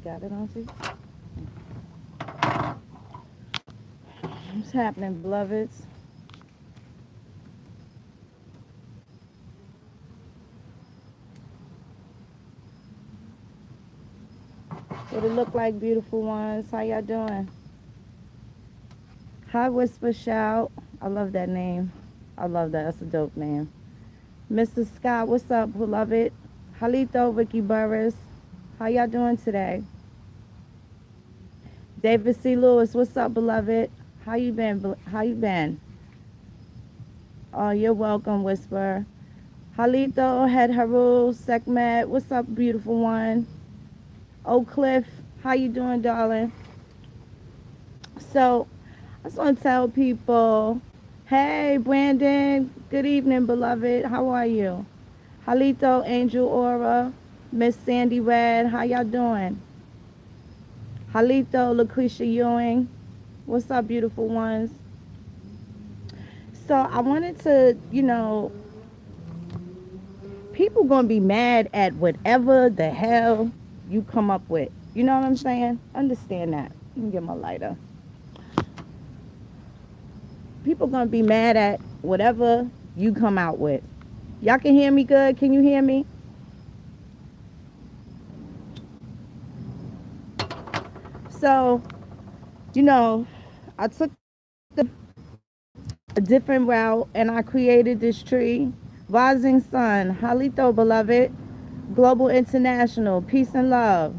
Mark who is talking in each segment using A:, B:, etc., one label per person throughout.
A: got it, Auntie? What's happening, beloveds? What it look like, beautiful ones? How y'all doing? Hi, Whisper Shout. I love that name. I love that. That's a dope name. Mr. Scott, what's up, beloved? Halito, Ricky Burris. How y'all doing today? David C. Lewis, what's up, beloved? How you been? How you been? Oh, you're welcome, Whisper. Halito, Head Haru, Sekmet, what's up, beautiful one? Oak Cliff, how you doing, darling? So, I just want to tell people, hey, Brandon, good evening, beloved. How are you? Halito, Angel Aura, Miss Sandy Red, how y'all doing? Halito, Lucretia Ewing, what's up, beautiful ones? So I wanted to, people gonna be mad at whatever the hell you come up with. You know what I'm saying? Understand that. Let me get my lighter. People gonna be mad at whatever you come out with. Y'all can hear me good? Can you hear me? So, I took a different route and I created this tree. Rising Sun, Halito, beloved. Global International, peace and love.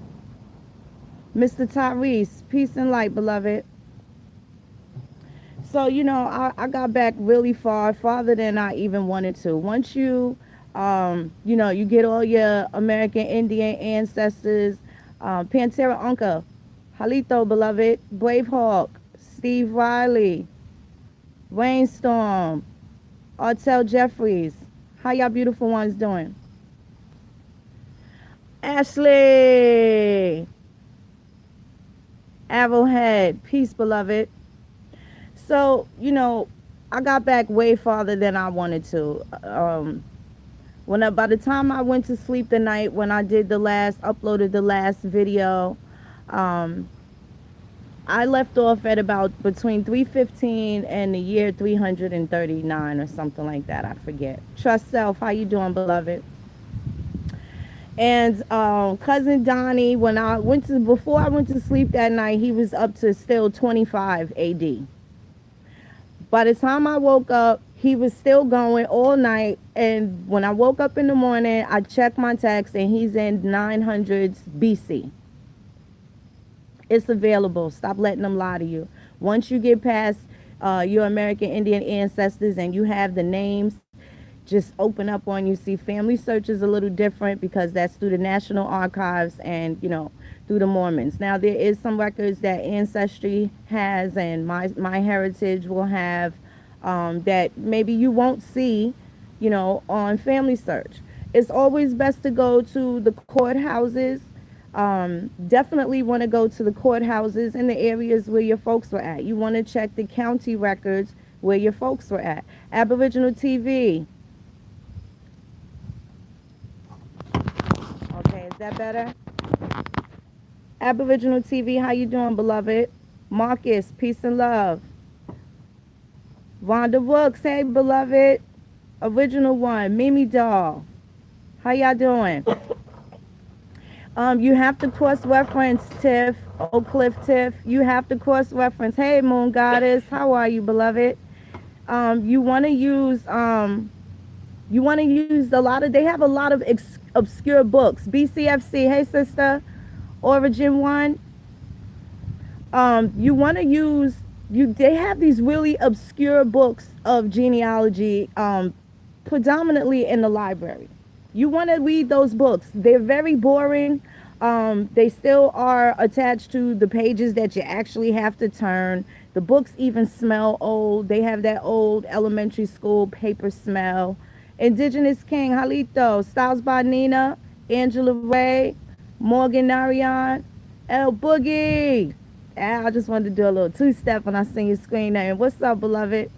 A: Mr. Tyrese, peace and light, beloved. So, I got back really far, farther than I even wanted to. Once you get all your American Indian ancestors, Pantera Unca, Halito, beloved, Bravehawk, Steve Riley, Rainstorm, Artel Jeffries. How y'all beautiful ones doing? Ashley, Arrowhead, peace, beloved. So, I got back way farther than I wanted to. By the time I went to sleep the night when I uploaded the last video, I left off at about between 315 and the year 339 or something like that. I forget. Trust self. How you doing, beloved? And cousin Donnie, before I went to sleep that night, he was up to still 25 AD. By the time I woke up, he was still going all night. And when I woke up in the morning, I checked my text and he's in 900s BC. It's available. Stop letting them lie to you. Once you get past your American Indian ancestors and you have the names, just open up on you. See, family search is a little different because that's through the National Archives and, through the Mormons. Now, there is some records that Ancestry has and My Heritage will have that maybe you won't see, on family search. It's always best to go to the courthouses. Definitely want to go to the courthouses in the areas where your folks were at. You want to check the county records where your folks were at. Aboriginal TV. Okay, is that better? Aboriginal TV, how you doing, beloved? Marcus, peace and love. Vonda Brooks, hey, beloved. Original one, Mimi Doll. How y'all doing? You have to cross-reference, Tiff, Oak Cliff Tiff. You have to cross-reference. Hey, Moon Goddess, how are you, beloved? You want to use they have a lot of obscure books. BCFC, hey, sister. Origin One. You want to use, they have these really obscure books of genealogy, predominantly in the library. You want to read those books. They're very boring. They still are attached to the pages that you actually have to turn. The books even smell old. They have that old elementary school paper smell. Indigenous King, Halito, Styles by Nina, Angela Ray, Morgan Narayan, El Boogie. I just wanted to do a little two-step when I seen your screen name. What's up, beloved?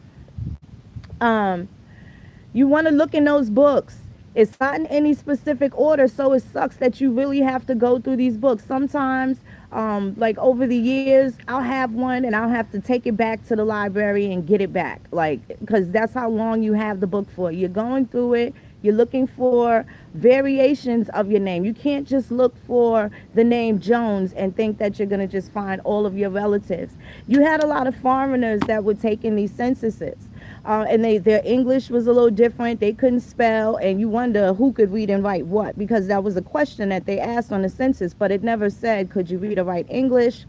A: You want to look in those books. It's not in any specific order, so it sucks that you really have to go through these books. Sometimes, like over the years, I'll have one and I'll have to take it back to the library and get it back. Like, because that's how long you have the book for. You're going through it, you're looking for variations of your name. You can't just look for the name Jones and think that you're going to just find all of your relatives. You had a lot of foreigners that were taking these censuses. And their English was a little different. They couldn't spell, and you wonder who could read and write what, because that was a question that they asked on the census, but it never said, could you read or write English?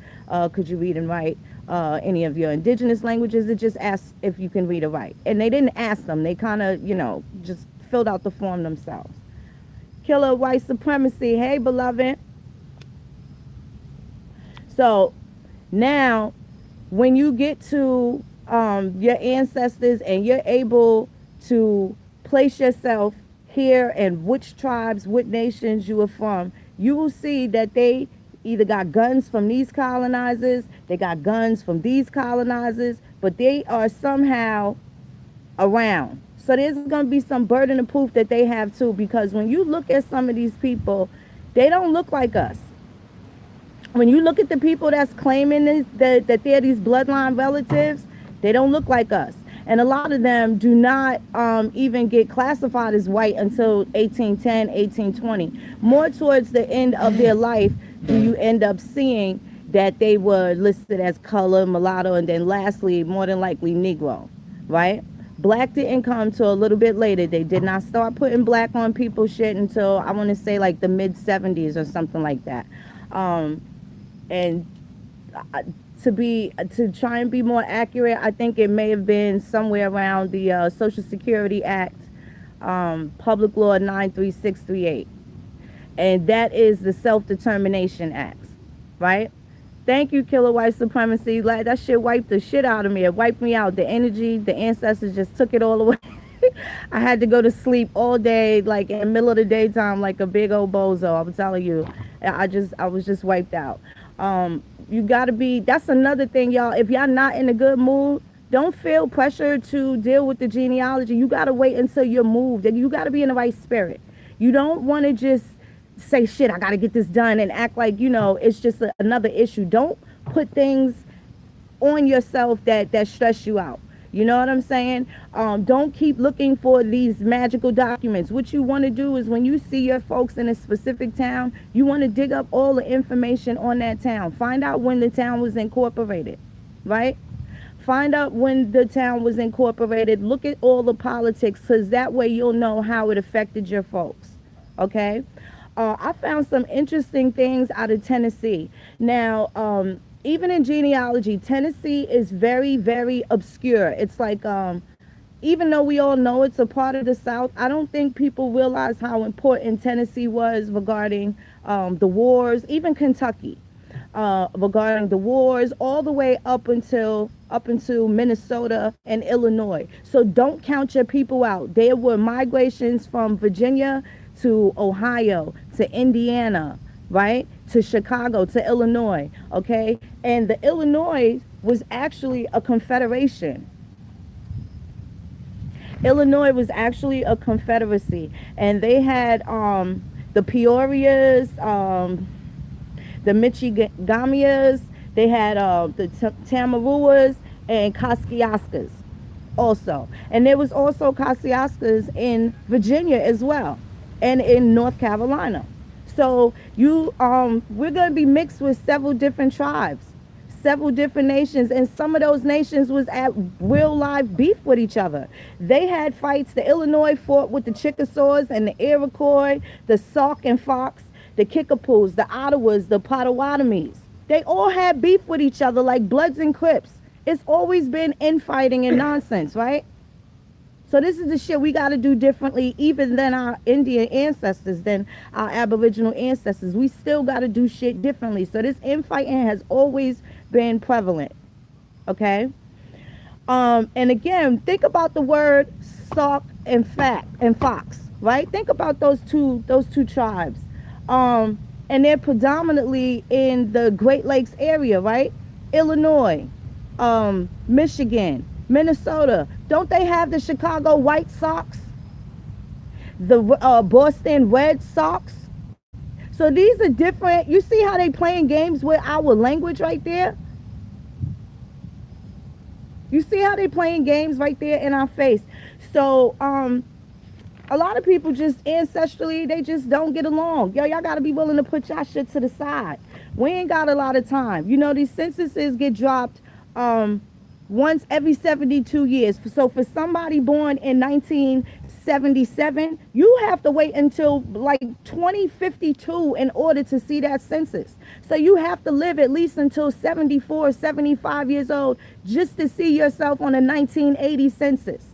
A: Could you read and write any of your indigenous languages? It just asked if you can read or write. And they didn't ask them. They kind of, just filled out the form themselves. Killer white supremacy. Hey, beloved. So now when you get to your ancestors and you're able to place yourself here and which tribes, what nations you are from, you will see that they either got guns from these colonizers, they got guns from these colonizers, but they are somehow around. So there's going to be some burden of proof that they have too, because when you look at some of these people, they don't look like us. When you look at the people that's claiming that they're these bloodline relatives, they don't look like us. And a lot of them do not even get classified as white until 1810, 1820. More towards the end of their life do you end up seeing that they were listed as color, mulatto, and then lastly, more than likely, Negro, right? Black didn't come till a little bit later. They did not start putting black on people's shit until, I want to say, like the mid-70s or something like that. And to try and be more accurate, I think it may have been somewhere around the Social Security Act, Public Law 93638. And that is the Self-Determination Act, right? Thank you, Killer White Supremacy. Like, that shit wiped the shit out of me. It wiped me out. The energy, the ancestors just took it all away. I had to go to sleep all day, like in the middle of the daytime, like a big old bozo. I'm telling you, I was just wiped out. You gotta be, that's another thing, y'all. If y'all not in a good mood, don't feel pressure to deal with the genealogy. You gotta wait until you're moved. You gotta be in the right spirit. You don't want to just say, shit, I gotta get this done and act like, it's just another issue. Don't put things on yourself that stress you out. You know what I'm saying? Don't keep looking for these magical documents. What you want to do is when you see your folks in a specific town, you want to dig up all the information on that town. Find out when the town was incorporated, right? Find out when the town was incorporated. Look at all the politics, because that way you'll know how it affected your folks, okay? I found some interesting things out of Tennessee. Now, even in genealogy, Tennessee is very, very obscure. It's like, even though we all know it's a part of the South, I don't think people realize how important Tennessee was regarding the wars, even Kentucky, regarding the wars, all the way up into Minnesota and Illinois. So don't count your people out. There were migrations from Virginia to Ohio, to Indiana, right? To Chicago, to Illinois, okay? And the Illinois was actually a confederation. Illinois was actually a confederacy. And they had the Peorias, the Michigamias, they had the Tamaruas and Kosciuskas also. And there was also Kosciuskas in Virginia as well, and in North Carolina. So we're going to be mixed with several different tribes, several different nations, and some of those nations was at real live beef with each other. They had fights. The Illinois fought with the Chickasaws and the Iroquois, the Sauk and Fox, the Kickapoos, the Ottawas, the Potawatomis. They all had beef with each other like Bloods and Crips. It's always been infighting and nonsense, right? So this is the shit we got to do differently, even than our Indian ancestors, than our Aboriginal ancestors. We still got to do shit differently. So this infighting has always been prevalent, okay? And again, think about the word Sauk and Fox, right? Think about those two tribes. And they're predominantly in the Great Lakes area, right? Illinois, Michigan, Minnesota. Don't they have the Chicago White Sox? the Boston Red Sox. So these are different. You see how they playing games with our language right there? You see how they playing games right there in our face. So a lot of people just ancestrally, they just don't get along. Yo, y'all gotta be willing to put y'all shit to the side. We ain't got a lot of time. You know, these censuses get dropped once every 72 years. So for somebody born in 1977, you have to wait until like 2052 in order to see that census. So you have to live at least until 74, 75 years old just to see yourself on a 1980 census.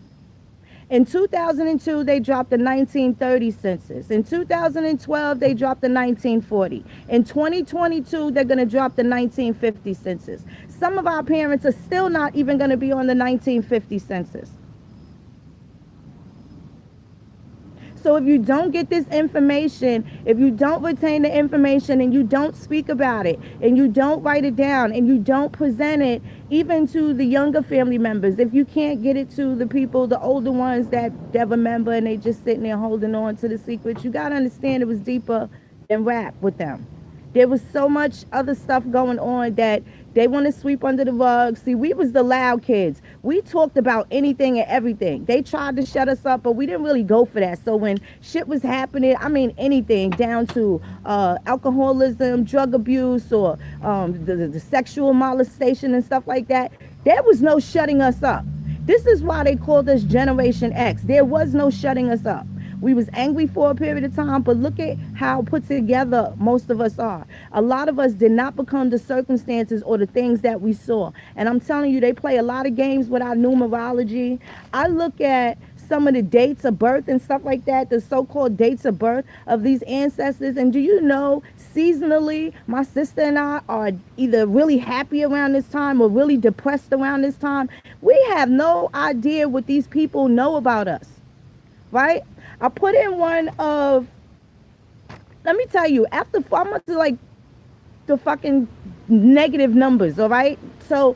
A: In 2002, they dropped the 1930 census. In 2012, they dropped the 1940. In 2022, they're going to drop the 1950 census. Some of our parents are still not even going to be on the 1950 census. So if you don't get this information, if you don't retain the information and you don't speak about it and you don't write it down and you don't present it even to the younger family members, if you can't get it to the people, the older ones that remember and they just sitting there holding on to the secret, you got to understand it was deeper than rap with them. There was so much other stuff going on that they want to sweep under the rug. See, we was the loud kids. We talked about anything and everything. They tried to shut us up, but we didn't really go for that. So when shit was happening, I mean anything down to alcoholism, drug abuse, or the sexual molestation and stuff like that, there was no shutting us up. This is why they called us Generation X. There was no shutting us up. We was angry for a period of time, but look at how put together most of us are. A lot of us did not become the circumstances or the things that we saw. And I'm telling you, they play a lot of games with our numerology. I look at some of the dates of birth and stuff like that, the so-called dates of birth of these ancestors. And do you know, seasonally, my sister and I are either really happy around this time or really depressed around this time. We have no idea what these people know about us, right? I put in one of, let me tell you, after I'm up to like the fucking negative numbers, all right? So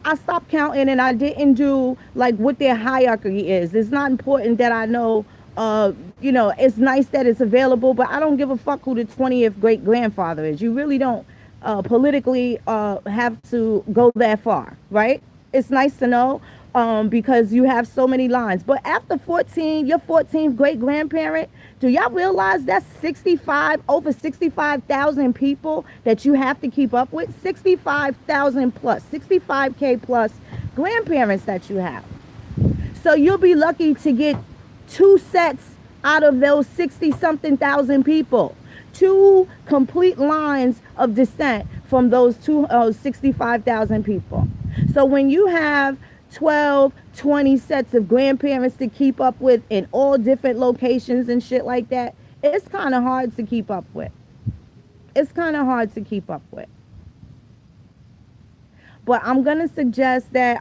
A: I stopped counting and I didn't do like what their hierarchy is. It's not important that I know, you know, it's nice that it's available, but I don't give a fuck who the 20th great grandfather is. You really don't politically have to go that far, right? It's nice to know. Because you have so many lines. But after 14, your 14th great grandparent, do y'all realize that's over 65,000 people that you have to keep up with? 65,000 plus, 65K plus grandparents that you have. So you'll be lucky to get 2 sets out of those 60-something thousand people. 2 complete lines of descent from those 65,000 people. So when you have 12, 20 sets of grandparents to keep up with in all different locations and shit like that, it's kind of hard to keep up with. It's kind of hard to keep up with. But I'm going to suggest that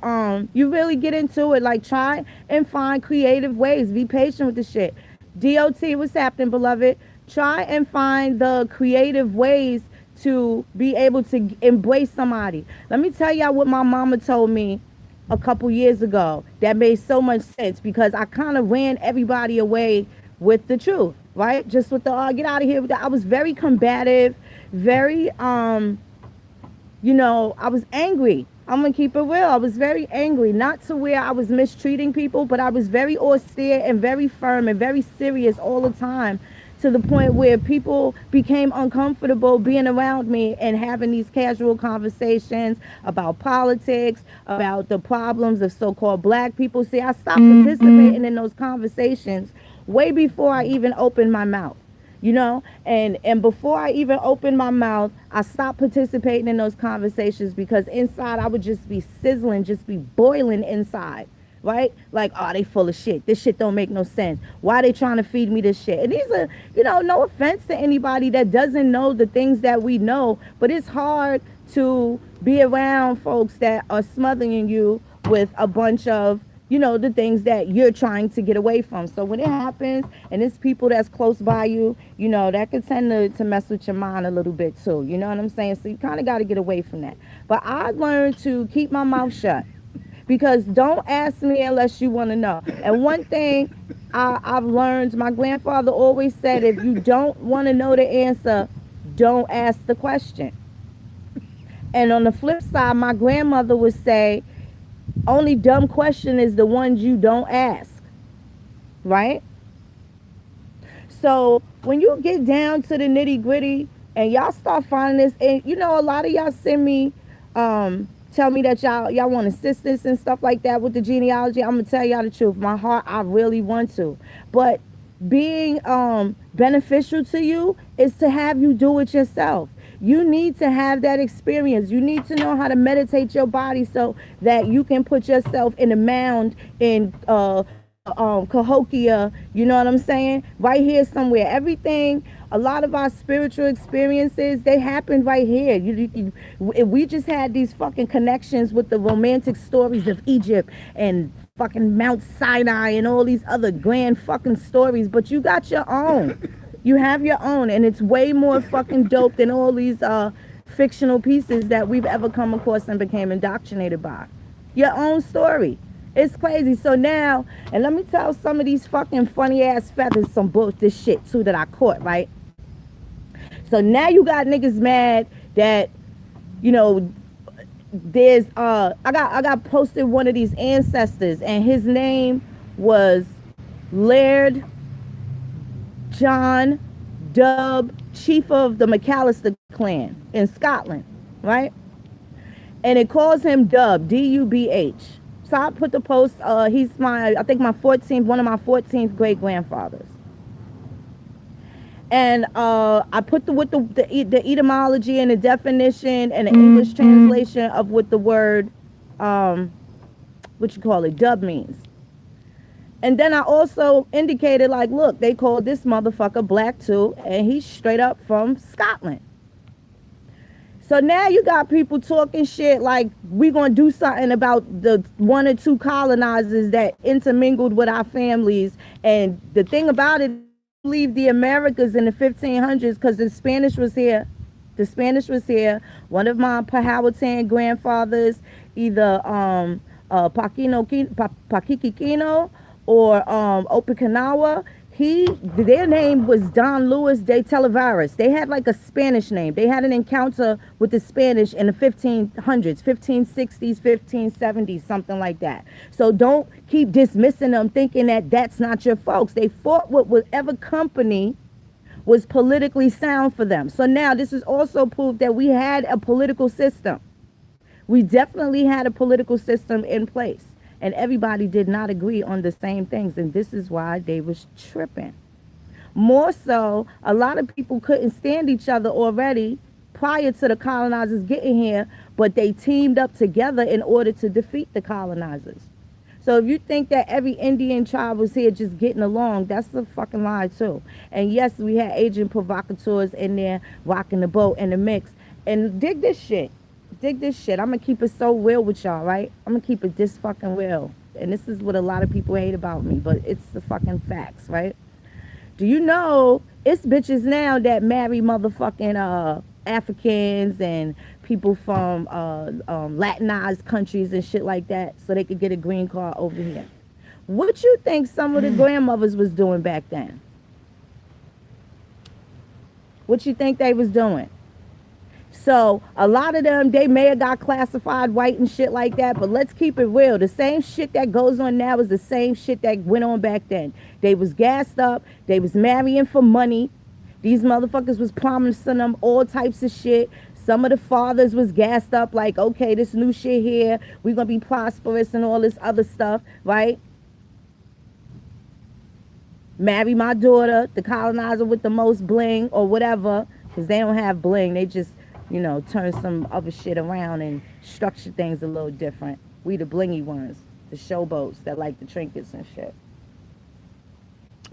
A: you really get into it. Like, try and find creative ways. Be patient with the shit. DOT, what's happening, beloved? Try and find the creative ways to be able to embrace somebody. Let me tell y'all what my mama told me a couple years ago that made so much sense, because I kind of ran everybody away with the truth, right? Just with the get out of here. I was very combative, very you know, I was angry. I'm gonna keep it real. I was very angry, not to where I was mistreating people, but I was very austere and very firm and very serious all the time, to the point where people became uncomfortable being around me and having these casual conversations about politics, about the problems of so-called black people. See, I stopped participating in those conversations way before I even opened my mouth, you know? And before I even opened my mouth, I stopped participating in those conversations, because inside I would just be sizzling, just be boiling inside. Right? Like, oh, they full of shit. This shit don't make no sense. Why they trying to feed me this shit? And these are, you know, no offense to anybody that doesn't know the things that we know, but it's hard to be around folks that are smothering you with a bunch of, you know, the things that you're trying to get away from. So when it happens and it's people that's close by you, you know, that could tend to mess with your mind a little bit too. You know what I'm saying? So you kind of got to get away from that. But I learned to keep my mouth shut. Because don't ask me unless you want to know. And one thing I've learned, my grandfather always said, if you don't want to know the answer, don't ask the question. And on the flip side, my grandmother would say, only dumb question is the ones you don't ask, right? So when you get down to the nitty gritty and y'all start finding this, and you know, a lot of y'all send me, tell me that y'all want assistance and stuff like that with the genealogy. I'm gonna tell y'all the truth. My heart, I really want to, but being beneficial to you is to have you do it yourself. You need to have that experience. You need to know how to meditate your body so that you can put yourself in a mound in Cahokia, you know what I'm saying? Right here somewhere. Everything, a lot of our spiritual experiences, they happen right here. We just had these fucking connections with the romantic stories of Egypt and fucking Mount Sinai and all these other grand fucking stories, but you got your own. You have your own, and it's way more fucking dope than all these fictional pieces that we've ever come across and became indoctrinated by. Your own story. It's crazy. So now, and let me tell some of these fucking funny ass feathers some this shit too that I caught, right? So now you got niggas mad that, you know, there's I got posted one of these ancestors, and his name was Laird John Dub, chief of the McAllister clan in Scotland, right? And it calls him Dub, D-U-B-H. So I put the post, he's I think my 14th, one of my 14th great grandfathers. And I put the etymology and the definition and the English translation of what the word, Dub means. And then I also indicated, like, look, they called this motherfucker black too, and he's straight up from Scotland. So now you got people talking shit like we gonna do something about the one or two colonizers that intermingled with our families. And the thing about it, leave the Americas in the 1500s because the Spanish was here. The Spanish was here. One of my Powhatan grandfathers, either Paquiquino or Opicanawa, their name was Don Luis de Televares. They had like a Spanish name. They had an encounter with the Spanish in the 1500s, 1560s, 1570s, something like that. So don't keep dismissing them thinking that that's not your folks. They fought with whatever company was politically sound for them. So now this is also proof that we had a political system. We definitely had a political system in place. And everybody did not agree on the same things. And this is why they was tripping. More so, a lot of people couldn't stand each other already prior to the colonizers getting here, but they teamed up together in order to defeat the colonizers. So if you think that every Indian tribe was here just getting along, that's a fucking lie too. And yes, we had agent provocateurs in there rocking the boat in the mix. And dig this shit. Dig this shit. I'm gonna keep it so real with y'all, right? I'm gonna keep it this fucking real. And this is what a lot of people hate about me, but it's the fucking facts, right? Do you know it's bitches now that marry motherfucking Africans and people from Latinized countries and shit like that so they could get a green card over here? What you think some of the grandmothers was doing back then? What you think they was doing? So a lot of them, they may have got classified white and shit like that, but let's keep it real. The same shit that goes on now is the same shit that went on back then. They was gassed up. They was marrying for money. These motherfuckers was promising them all types of shit. Some of the fathers was gassed up like, okay, this new shit here, we're going to be prosperous and all this other stuff, right? Marry my daughter, the colonizer with the most bling or whatever, because they don't have bling. They just, you know, turn some other shit around and structure things a little different. We the blingy ones, the showboats that like the trinkets and shit.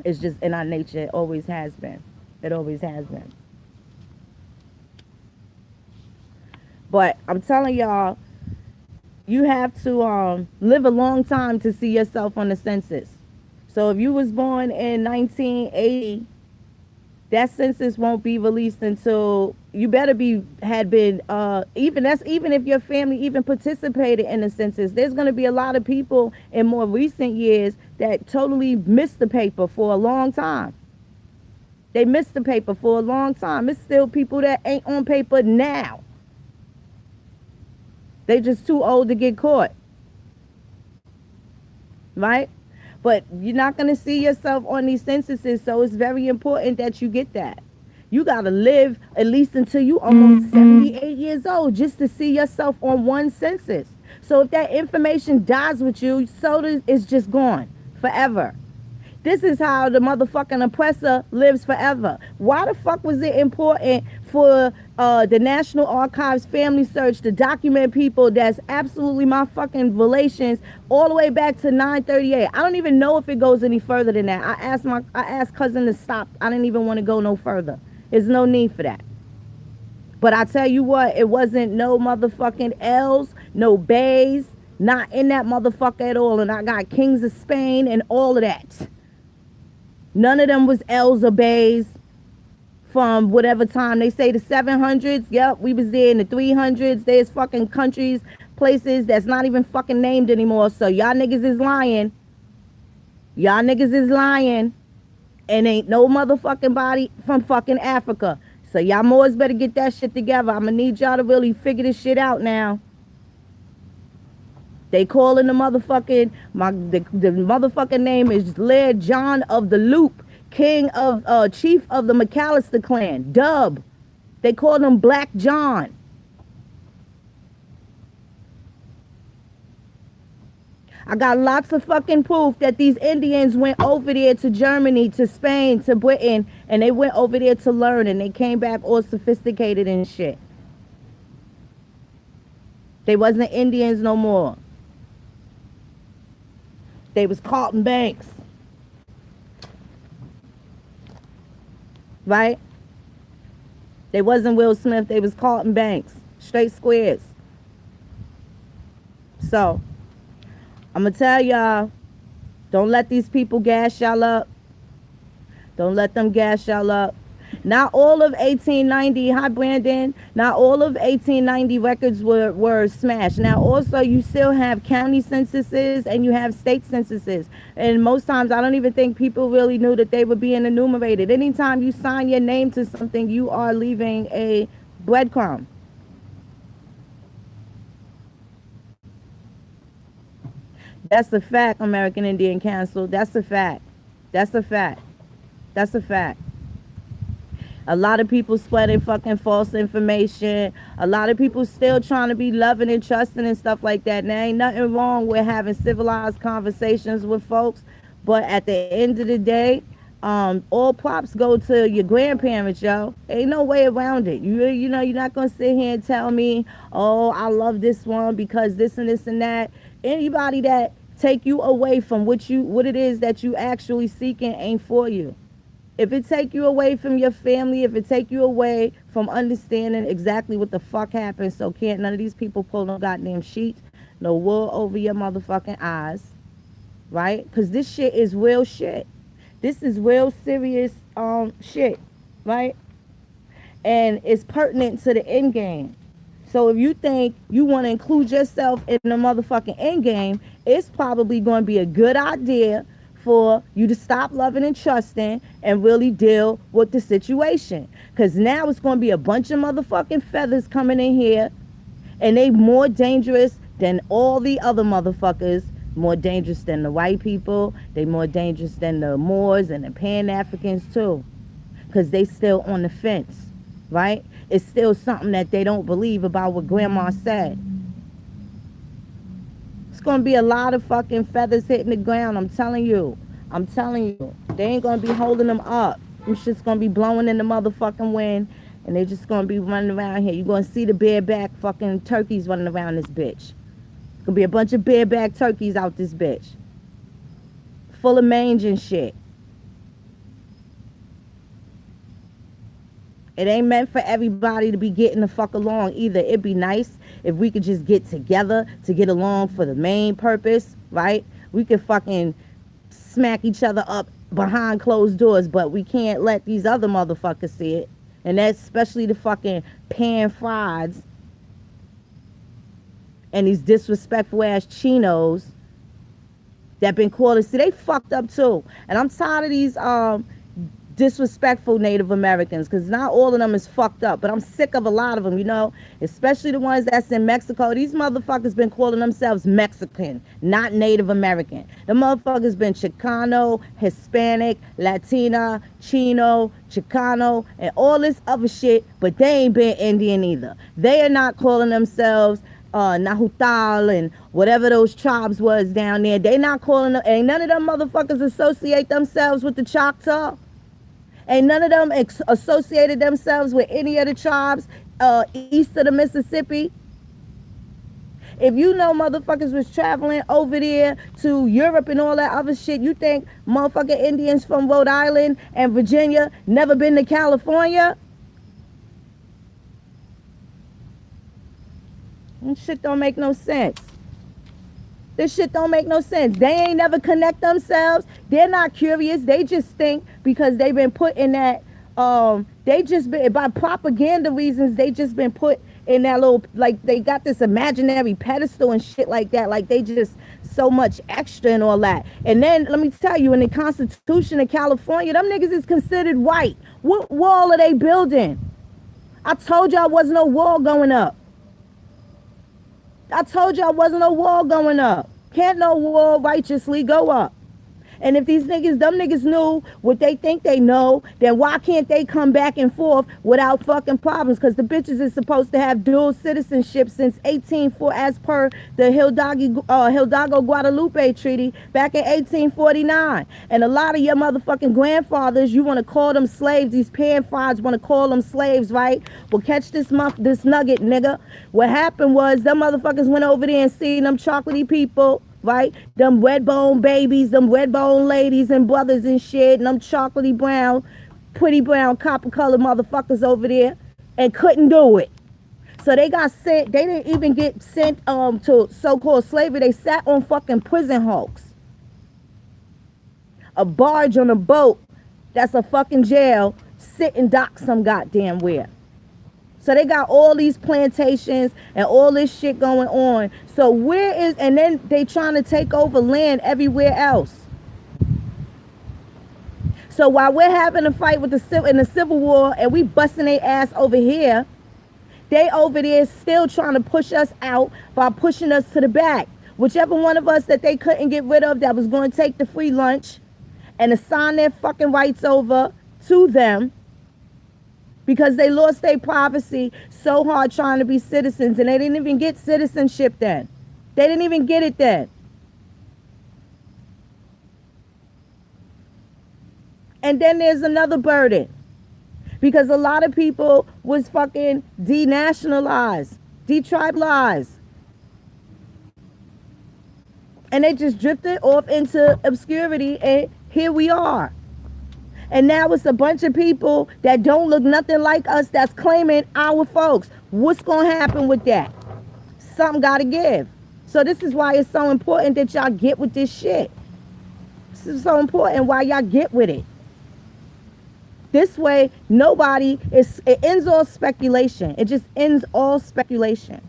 A: It's just in our nature. It always has been. It always has been. But I'm telling y'all, you have to live a long time to see yourself on the census. So if you was born in 1980, that census won't be released until you better be had been even if your family even participated in the census. There's going to be a lot of people in more recent years that totally missed the paper for a long time. They missed the paper for a long time. It's still people that ain't on paper now. They just too old to get caught, right? But you're not going to see yourself on these censuses, so it's very important that you get that. You got to live at least until you almost 78 years old just to see yourself on one census. So if that information dies with you, so it's just gone forever. This is how the motherfucking oppressor lives forever. Why the fuck was it important for the National Archives Family Search to document people that's absolutely my fucking relations all the way back to 938? I don't even know if it goes any further than that. I asked cousin to stop. I didn't even want to go no further. There's no need for that. But I tell you what, it wasn't no motherfucking L's, no Bays, not in that motherfucker at all. And I got Kings of Spain and all of that. None of them was L's or Bays from whatever time. They say the 700s. Yep, we was there in the 300s. There's fucking countries, places that's not even fucking named anymore. So y'all niggas is lying. Y'all niggas is lying. And ain't no motherfucking body from fucking Africa. So y'all Moors better get that shit together. I'm gonna need y'all to really figure this shit out now. They calling the motherfucking, the motherfucking name is Laird John of the Loop, king of, chief of the McAllister clan, Dub. They call him Black John. I got lots of fucking proof that these Indians went over there to Germany, to Spain, to Britain, and they went over there to learn, and they came back all sophisticated and shit. They wasn't Indians no more. They was Carlton Banks. Right? They wasn't Will Smith. They was Carlton Banks. Straight squares. So, I'm going to tell y'all, don't let these people gas y'all up. Don't let them gas y'all up. Not all of 1890, hi Brandon, not all of 1890 records were smashed. Now also you still have county censuses and you have state censuses. And most times I don't even think people really knew that they were being enumerated. Anytime you sign your name to something, you are leaving a breadcrumb. That's a fact, American Indian Council. That's a fact. That's a fact. That's a fact. A lot of people spreading fucking false information. A lot of people still trying to be loving and trusting and stuff like that. And there ain't nothing wrong with having civilized conversations with folks. But at the end of the day, all props go to your grandparents, yo. Ain't no way around it. You know, you're not going to sit here and tell me, oh, I love this one because this and this and that. Anybody that take you away from what it is that you actually seeking ain't for you. If it take you away from your family, if it take you away from understanding exactly what the fuck happened, so can't none of these people pull no goddamn sheet, no wool over your motherfucking eyes, right? Because this shit is real shit. This is real serious shit, right? And it's pertinent to the end game. So if you think you want to include yourself in the motherfucking end game, it's probably going to be a good idea for you to stop loving and trusting and really deal with the situation. Because now it's going to be a bunch of motherfucking feathers coming in here, and they more dangerous than all the other motherfuckers, more dangerous than the white people, they more dangerous than the Moors and the Pan-Africans too, because they still on the fence, right? It's still something that they don't believe about what grandma said. It's going to be a lot of fucking feathers hitting the ground. I'm telling you. I'm telling you. They ain't going to be holding them up. Them shit's going to be blowing in the motherfucking wind. And they just going to be running around here. You're going to see the bareback fucking turkeys running around this bitch. Going to be a bunch of bareback turkeys out this bitch. Full of mange and shit. It ain't meant for everybody to be getting the fuck along either. It'd be nice if we could just get together to get along for the main purpose, right? We could fucking smack each other up behind closed doors, but we can't let these other motherfuckers see it. And that's especially the fucking pan frieds and these disrespectful ass chinos that been called. See, they fucked up too. And I'm tired of these disrespectful Native Americans, because not all of them is fucked up, but I'm sick of a lot of them, you know, especially the ones that's in Mexico. These motherfuckers been calling themselves Mexican, not Native American. The motherfuckers been Chicano, Hispanic, Latina, Chino, Chicano, and all this other shit, but they ain't been Indian either. They are not calling themselves Nahutal and whatever those tribes was down there. They not calling them, ain't none of them motherfuckers associate themselves with the Choctaw. Ain't none of them associated themselves with any of the tribes east of the Mississippi. If you know motherfuckers was traveling over there to Europe and all that other shit, you think motherfucking Indians from Rhode Island and Virginia never been to California? This shit don't make no sense. This shit don't make no sense. They ain't never connect themselves. They're not curious. They just think because they've been put in that, they just been, by propaganda reasons, they just been put in that little, like they got this imaginary pedestal and shit like that. Like they just so much extra and all that. And then let me tell you, in the Constitution of California, them niggas is considered white. What wall are they building? I told y'all wasn't no wall going up. I told y'all wasn't no wall going up. Can't no wall righteously go up. And if these niggas, them niggas knew what they think they know, then why can't they come back and forth without fucking problems? Because the bitches is supposed to have dual citizenship since 1840, as per the Hidalgo Guadalupe Treaty back in 1849. And a lot of your motherfucking grandfathers, you want to call them slaves. These pan-frieds want to call them slaves, right? Well, catch this nugget, nigga. What happened was them motherfuckers went over there and seen them chocolatey people, right? Them red bone babies, them red bone ladies and brothers and shit, and them chocolatey brown, pretty brown, copper colored motherfuckers over there, and couldn't do it. So they got sent, they didn't even get sent to so-called slavery. They sat on fucking prison hulks. A barge on a boat that's a fucking jail, sit and dock some goddamn where. So they got all these plantations and all this shit going on. So where is, and then they trying to take over land everywhere else. So while we're having a fight with in the Civil War and we busting their ass over here, they over there still trying to push us out by pushing us to the back. Whichever one of us that they couldn't get rid of that was going to take the free lunch and assign their fucking rights over to them, because they lost their privacy so hard trying to be citizens, and they didn't even get citizenship then. They didn't even get it then. And then there's another burden, because a lot of people was fucking denationalized, detribalized. And they just drifted off into obscurity, and here we are. And now it's a bunch of people that don't look nothing like us that's claiming our folks. What's going to happen with that? Something got to give. So this is why it's so important that y'all get with this shit. This is so important why y'all get with it. This way, it ends all speculation. It just ends all speculation.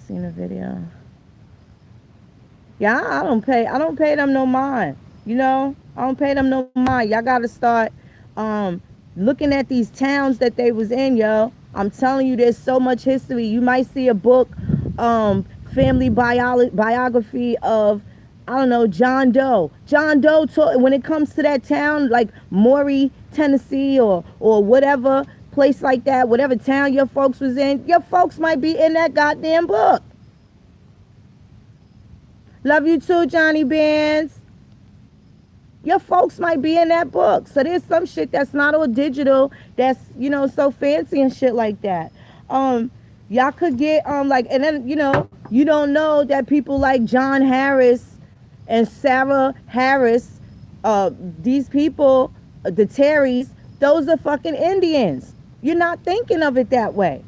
A: Seen a video. Yeah, I don't pay them no mind. You know, I don't pay them no mind. Y'all got to start looking at these towns that they was in, yo. I'm telling you, there's so much history. You might see a book, family biography of, I don't know, John Doe. John Doe taught, when it comes to that town, like Maury, Tennessee, or whatever place like that, whatever town your folks was in, your folks might be in that goddamn book. Love you too, Johnny Bands. Your folks might be in that book. So there's some shit that's not all digital, that's, you know, so fancy and shit like that. Y'all could get, like, and then, you know, you don't know that people like John Harris and Sarah Harris, these people, the Terrys, those are fucking Indians. You're not thinking of it that way.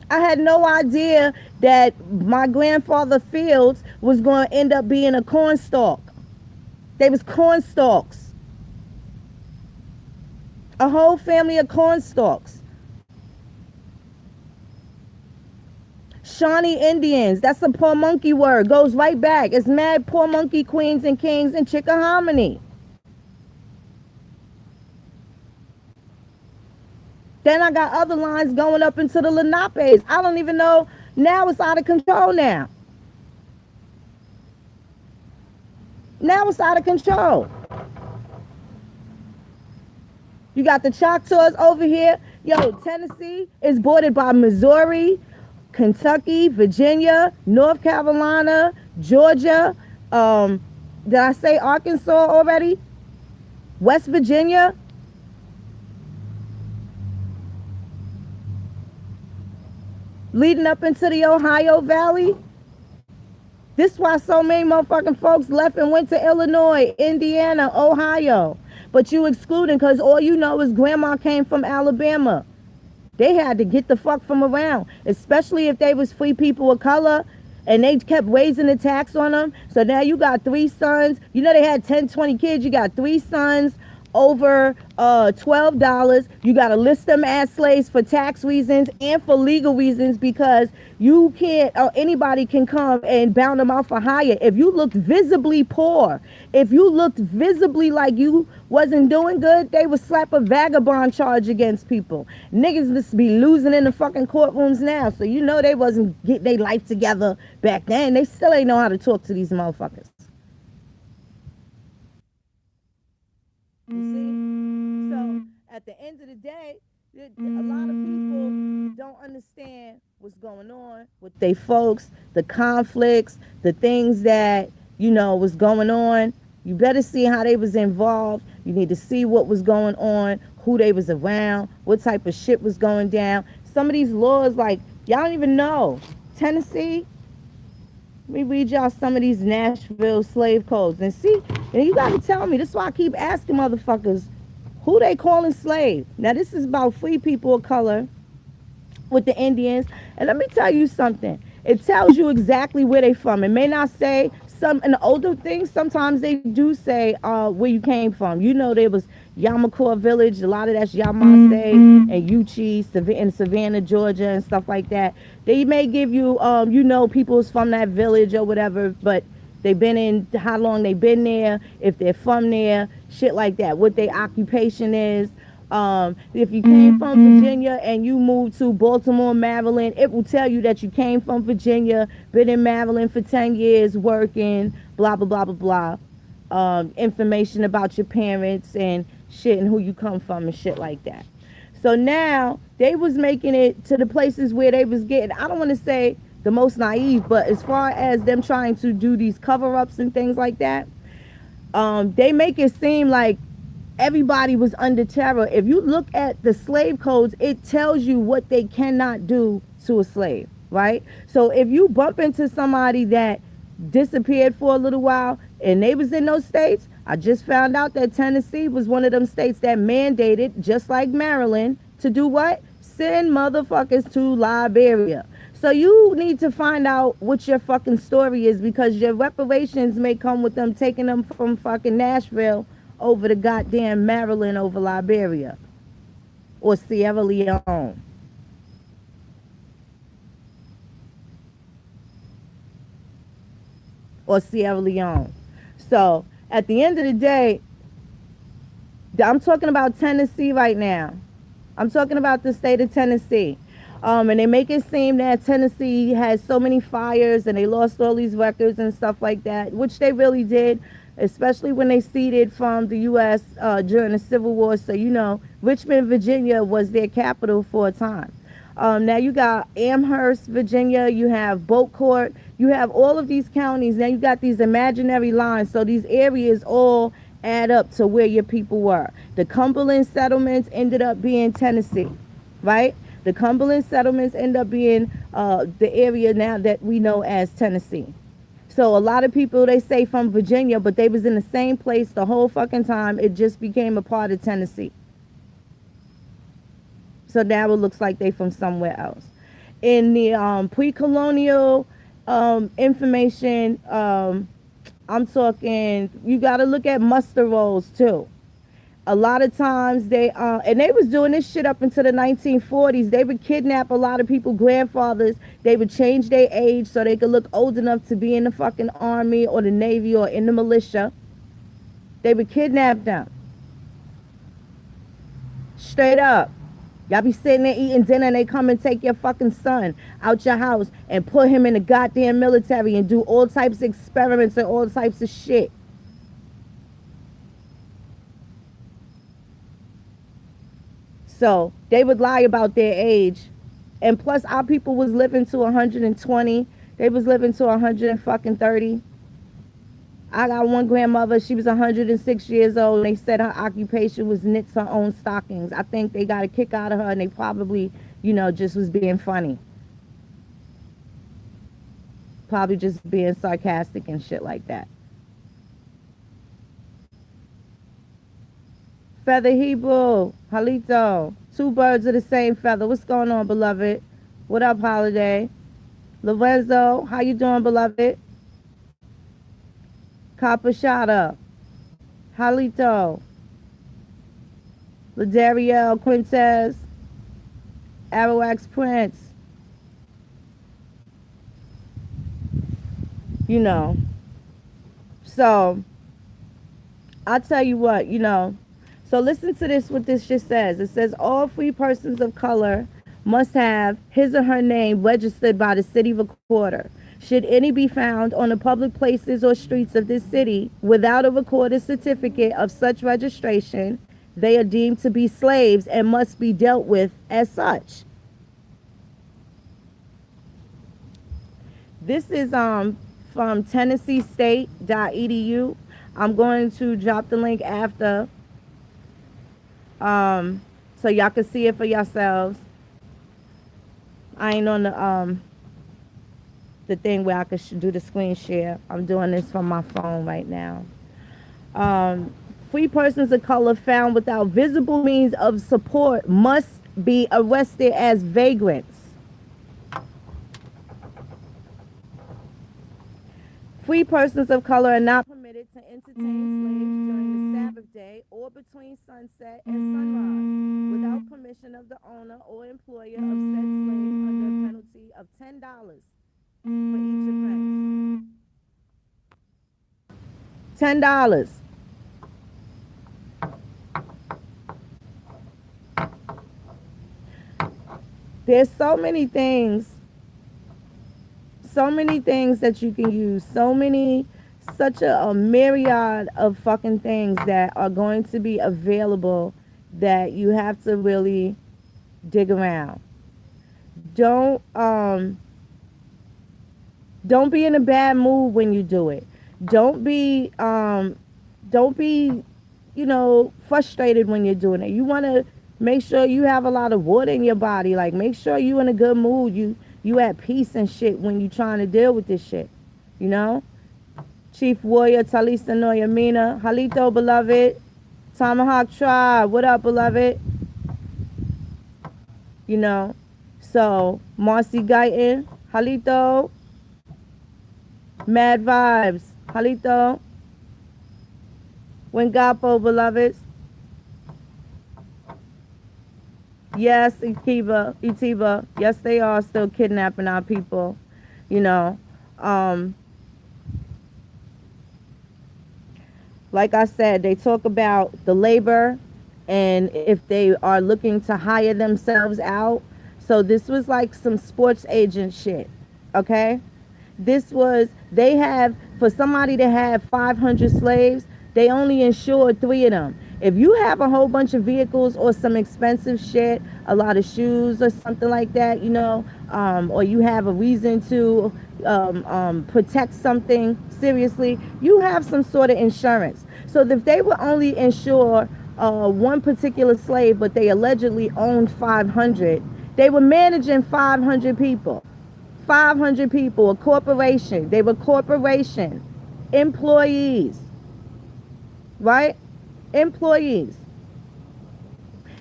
A: I had no idea that my grandfather Fields was going to end up being a cornstalk. They was corn stalks. A whole family of corn stalks. Shawnee Indians, that's a poor monkey word. Goes right back. It's mad poor monkey queens and kings and Chickahominy. Then I got other lines going up into the Lenapes. I don't even know. Now it's out of control now. Now it's out of control. You got the Choctaws over here. Yo, Tennessee is bordered by Missouri, Kentucky, Virginia, North Carolina, Georgia. Did I say Arkansas already? West Virginia. Leading up into the Ohio Valley. This is why so many motherfucking folks left and went to Illinois, Indiana, Ohio. But you excluding because all you know is grandma came from Alabama. They had to get the fuck from around, especially if they was free people of color and they kept raising the tax on them. So now you got 3 sons. You know they had 10, 20 kids. You got 3 sons over $12. You got to list them as slaves for tax reasons and for legal reasons because you can't, anybody can come and bound them out for hire. If you looked visibly poor, if you looked visibly like you wasn't doing good, they would slap a vagabond charge against people. Niggas just be losing in the fucking courtrooms now. So you know they wasn't getting their life together back then. They still ain't know how to talk to these motherfuckers. You see? So at the end of the day, a lot of people don't understand what's going on with they folks, the conflicts, the things that, you know, was going on. You better see how they was involved. You need to see what was going on, who they was around, what type of shit was going down. Some of these laws, like, y'all don't even know. Tennessee, let me read y'all some of these Nashville slave codes and see. And you gotta tell me, this is why I keep asking motherfuckers, who they calling slave? Now this is about free people of color with the Indians. And let me tell you something. It tells you exactly where they from. It may not say some in the older things, sometimes they do say where you came from. You know there was Yamacoa Village, a lot of that's Yamase and Uchi in Savannah, Georgia and stuff like that. They may give you you know, people's from that village or whatever, but they've been in, how long they've been there, if they're from there, shit like that, what their occupation is. If you came from Virginia and you moved to Baltimore, Maryland, it will tell you that you came from Virginia, been in Maryland for 10 years, working, blah, blah, blah, blah, blah. Information about your parents and shit and who you come from and shit like that. So now they was making it to the places where they was getting, I don't want to say the most naive, but as far as them trying to do these cover-ups and things like that, they make it seem like everybody was under terror. If you look at the slave codes, it tells you what they cannot do to a slave, right? So if you bump into somebody that disappeared for a little while and they was in those states, I just found out that Tennessee was one of them states that mandated, just like Maryland, to do what? Send motherfuckers to Liberia. So you need to find out what your fucking story is, because your reparations may come with them taking them from fucking Nashville over to goddamn Maryland over Liberia or Sierra Leone. Or Sierra Leone. So at the end of the day, I'm talking about Tennessee right now. I'm talking about the state of Tennessee. And they make it seem that Tennessee has so many fires and they lost all these records and stuff like that, which they really did, especially when they ceded from the U.S. During the Civil War. So, you know, Richmond, Virginia was their capital for a time. Now you got Amherst, Virginia, you have Boatcourt, you have all of these counties. Now you got these imaginary lines. So these areas all add up to where your people were. The Cumberland settlements ended up being Tennessee, right? The Cumberland settlements end up being the area now that we know as Tennessee. So a lot of people, they say from Virginia, but they was in the same place the whole fucking time. It just became a part of Tennessee. So now it looks like they from somewhere else. In the pre-colonial information, I'm talking, you got to look at muster rolls too. A lot of times they and they was doing this shit up until the 1940s. They would kidnap a lot of people, grandfathers. They would change their age so they could look old enough to be in the fucking army or the navy or in the militia. They would kidnap them. Straight up. Y'all be sitting there eating dinner and they come and take your fucking son out your house and put him in the goddamn military and do all types of experiments and all types of shit. So they would lie about their age. And plus our people was living to 120. They was living to 130. I got one grandmother, she was 106 years old, and they said her occupation was knits her own stockings. I think they got a kick out of her, and they probably, just was being funny. Probably just being sarcastic and shit like that. Feather Hebrew, Halito, two birds of the same feather. What's going on, beloved? What up, Holiday? Lorenzo, how you doing, beloved? Capashada, Halito, Ladariel, Quintez, Arawak's Prince. So I'll tell you what, So listen to this, what this just says. It says all free persons of color must have his or her name registered by the city recorder. Should any be found on the public places or streets of this city without a recorded certificate of such registration, they are deemed to be slaves and must be dealt with as such. This is from TennesseeState.edu. I'm going to drop the link after so y'all can see it for yourselves. I ain't on the thing where I could do the screen share. I'm doing this from my phone right now. Free persons of color found without visible means of support must be arrested as vagrants. Free persons of color are not permitted to entertain slaves during the Sabbath day or between sunset and sunrise without permission of the owner or employer of said slave under a penalty of $10 for each offense. $10. There's so many things that you can use, such a myriad of fucking things that are going to be available that you have to really dig around. Don't be in a bad mood when you do it. Don't be frustrated when you're doing it. You want to make sure you have a lot of water in your body. Like, make sure you in a good mood. You at peace and shit when you trying to deal with this shit. Chief Warrior Talisa Noyamina, Halito, beloved. Tomahawk Tribe, what up, beloved? So Marcy Guyton, Halito. Mad Vibes, Halito. Wengapo, beloveds. Yes, Itiba. Yes, they are still kidnapping our people. Like I said, they talk about the labor and if they are looking to hire themselves out. So this was like some sports agent shit, okay? They have, for somebody to have 500 slaves, they only insured 3 of them. If you have a whole bunch of vehicles or some expensive shit, a lot of shoes or something like that, or you have a reason to protect something seriously, you have some sort of insurance. So if they would only insure one particular slave, but they allegedly owned 500, they were managing 500 people. 500 people, a corporation. They were corporation employees, right? Employees.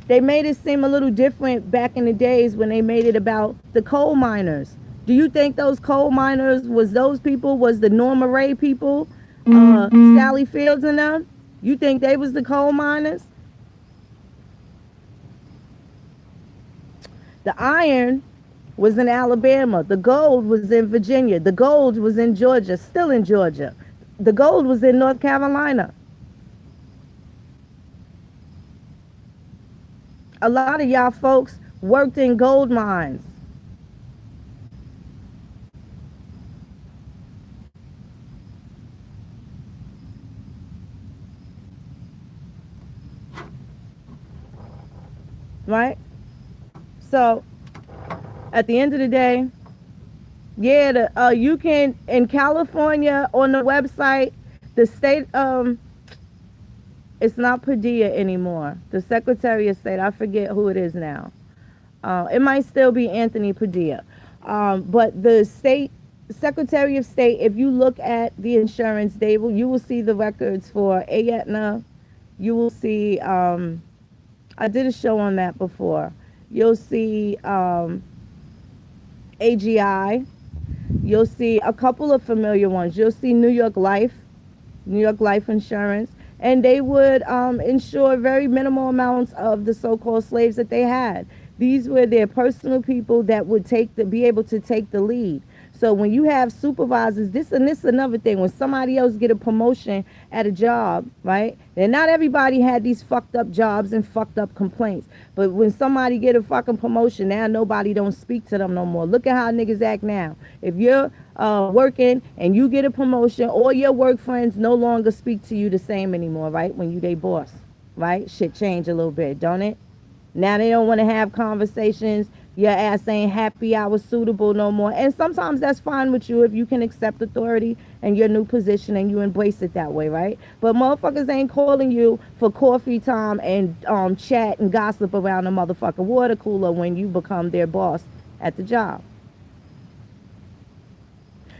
A: They made it seem a little different back in the days when they made it about the coal miners. Do you think those coal miners was those people, was the Norma Ray people? Sally Fields and them? You think they was the coal miners? The iron was in Alabama. The gold was in Virginia. The gold was in Georgia, still in Georgia. The gold was in North Carolina. A lot of y'all folks worked in gold mines. Right? So at the end of the day, yeah, you can in California on the website, the state it's not Padilla anymore. The Secretary of State, I forget who it is now. It might still be Anthony Padilla. But the state Secretary of State, if you look at the insurance, you will see the records for Aetna. You will see, I did a show on that before. You'll see AGI. You'll see a couple of familiar ones. You'll see New York Life Insurance, and they would insure very minimal amounts of the so-called slaves that they had. These were their personal people that would be able to take the lead. So when you have supervisors, this is another thing. When somebody else get a promotion at a job, right? And not everybody had these fucked up jobs and fucked up complaints. But when somebody get a fucking promotion, now nobody don't speak to them no more. Look at how niggas act now. If you're working and you get a promotion, all your work friends no longer speak to you the same anymore, right? When you they boss, right? Shit change a little bit, don't it? Now they don't want to have conversations. Your ass ain't happy I was suitable no more. And sometimes that's fine with you if you can accept authority and your new position and you embrace it that way, right? But motherfuckers ain't calling you for coffee time and chat and gossip around the motherfucking water cooler when you become their boss at the job.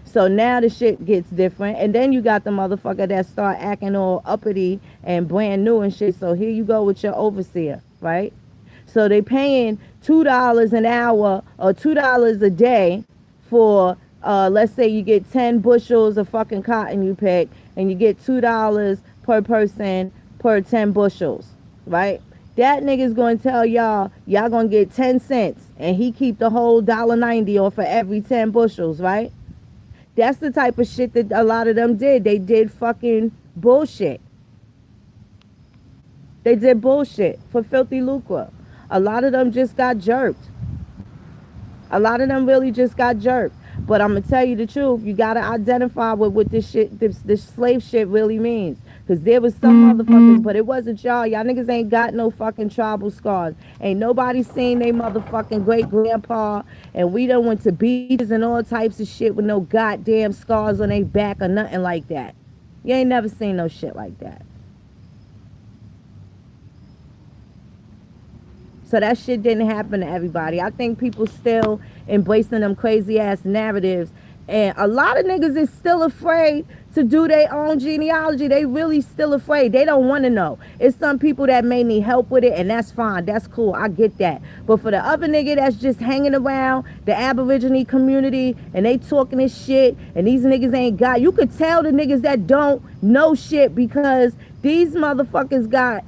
A: So now the shit gets different. And then you got the motherfucker that start acting all uppity and brand new and shit. So here you go with your overseer, right? So they paying $2 an hour or $2 a day for, let's say you get 10 bushels of fucking cotton you pick, and you get $2 per person per 10 bushels, right? That nigga's gonna tell y'all gonna get 10 cents, and he keep the whole $1.90 off of every 10 bushels, right? That's the type of shit that a lot of them did. They did fucking bullshit. They did bullshit for filthy lucre. A lot of them just got jerked. A lot of them really just got jerked. But I'm going to tell you the truth. You got to identify what this shit, this slave shit really means. Because there was some motherfuckers, but it wasn't y'all. Y'all niggas ain't got no fucking tribal scars. Ain't nobody seen they motherfucking great-grandpa. And we done went to beaches and all types of shit with no goddamn scars on their back or nothing like that. You ain't never seen no shit like that. So that shit didn't happen to everybody. I think people still embracing them crazy ass narratives. And a lot of niggas is still afraid to do their own genealogy. They really still afraid. They don't want to know. It's some people that may need help with it, and that's fine. That's cool. I get that. But for the other nigga that's just hanging around the Aborigine community and they talking this shit and these niggas ain't got, you could tell the niggas that don't know shit because these motherfuckers got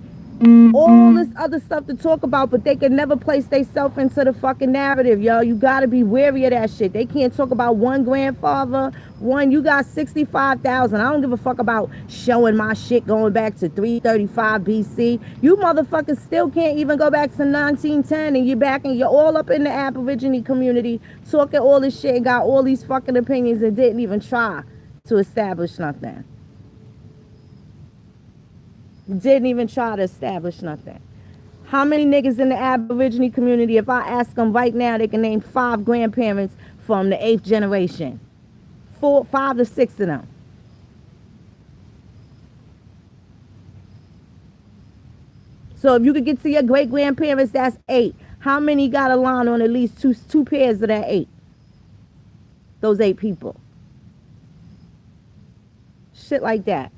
A: all this other stuff to talk about, but they can never place themselves into the fucking narrative, yo. You gotta be wary of that shit. They can't talk about one grandfather. You got 65,000. I don't give a fuck about showing my shit going back to 335 BC. You motherfuckers still can't even go back to 1910, and you're back and you're all up in the Aborigine community talking all this shit and got all these fucking opinions and didn't even try to establish nothing. Didn't even try to establish nothing. How many niggas in the Aborigine community, if I ask them right now, they can name 5 grandparents from the 8th generation? 5 to 6 of them. So if you could get to your great grandparents, that's 8. How many got a line on at least two pairs of that 8? Those 8 people. Shit like that.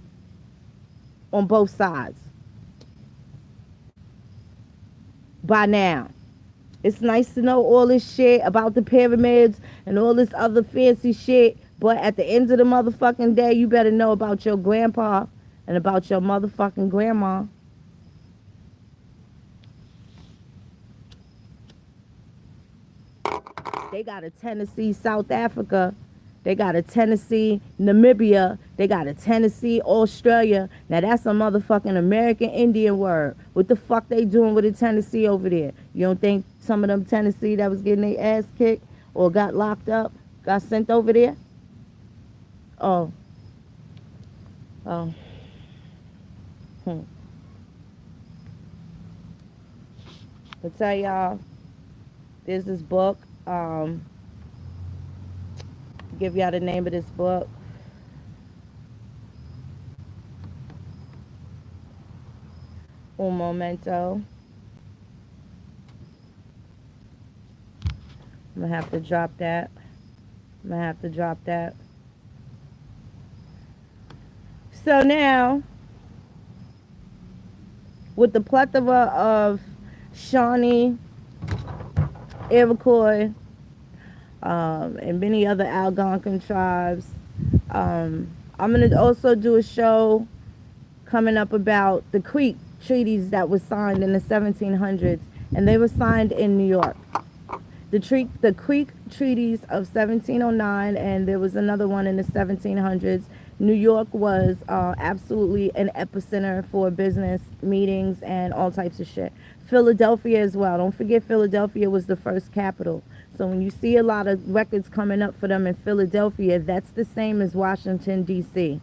A: On both sides. By now. It's nice to know all this shit about the pyramids and all this other fancy shit, But at the end of the motherfucking day, you better know about your grandpa and about your motherfucking grandma. They got a Tennessee, South Africa. They got a Tennessee, Namibia. They got a Tennessee, Australia. Now that's a motherfucking American Indian word. What the fuck they doing with a Tennessee over there? You don't think some of them Tennessee that was getting their ass kicked or got locked up got sent over there? Oh, oh. Hmm. I tell y'all, there's this book. Give y'all the name of this book. Un momento. I'm gonna have to drop that. I'm gonna have to drop that. So now, with the plethora of Shawnee, Iroquois, and many other Algonquin tribes, I'm going to also do a show coming up about the Creek treaties that were signed in the 1700s, and they were signed in New York. The Creek treaties of 1709, and there was another one in the 1700s. New York was absolutely an epicenter for business meetings and all types of shit. Philadelphia as well. Don't forget, Philadelphia was the first capital. So when you see a lot of records coming up for them in Philadelphia, that's the same as Washington, D.C.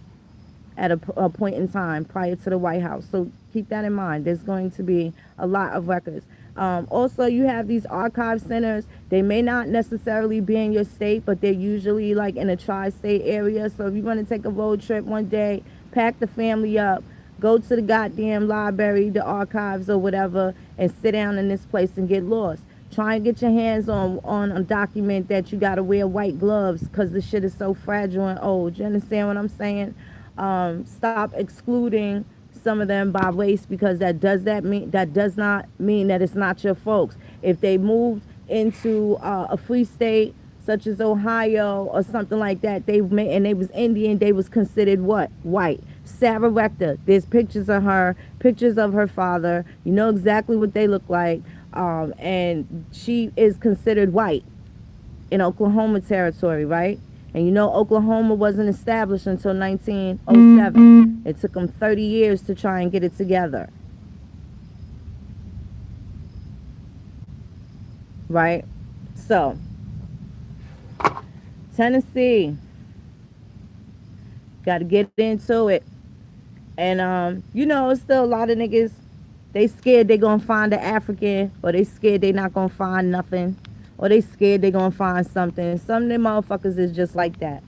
A: at a point in time prior to the White House. So keep that in mind. There's going to be a lot of records. Also, you have these archive centers. They may not necessarily be in your state, but they're usually like in a tri-state area. So if you want to take a road trip one day, pack the family up, go to the goddamn library, the archives or whatever, and sit down in this place and get lost. Try and get your hands on a document that you got to wear white gloves because the shit is so fragile and old. You understand what I'm saying? Stop excluding some of them by race, because that does not mean that it's not your folks. If they moved into a free state such as Ohio or something like that, and they was Indian, they was considered what? White. Sarah Rector, there's pictures of her, pictures of her father. You know exactly what they look like, and she is considered white in Oklahoma territory, right? And you know Oklahoma wasn't established until 1907. It took them 30 years to try and get it together. Right? So, Tennessee. Got to get into it. And, you know, still a lot of niggas, they scared they going to find an African, or they scared they not going to find nothing, or they scared they going to find something. Some of them motherfuckers is just like that.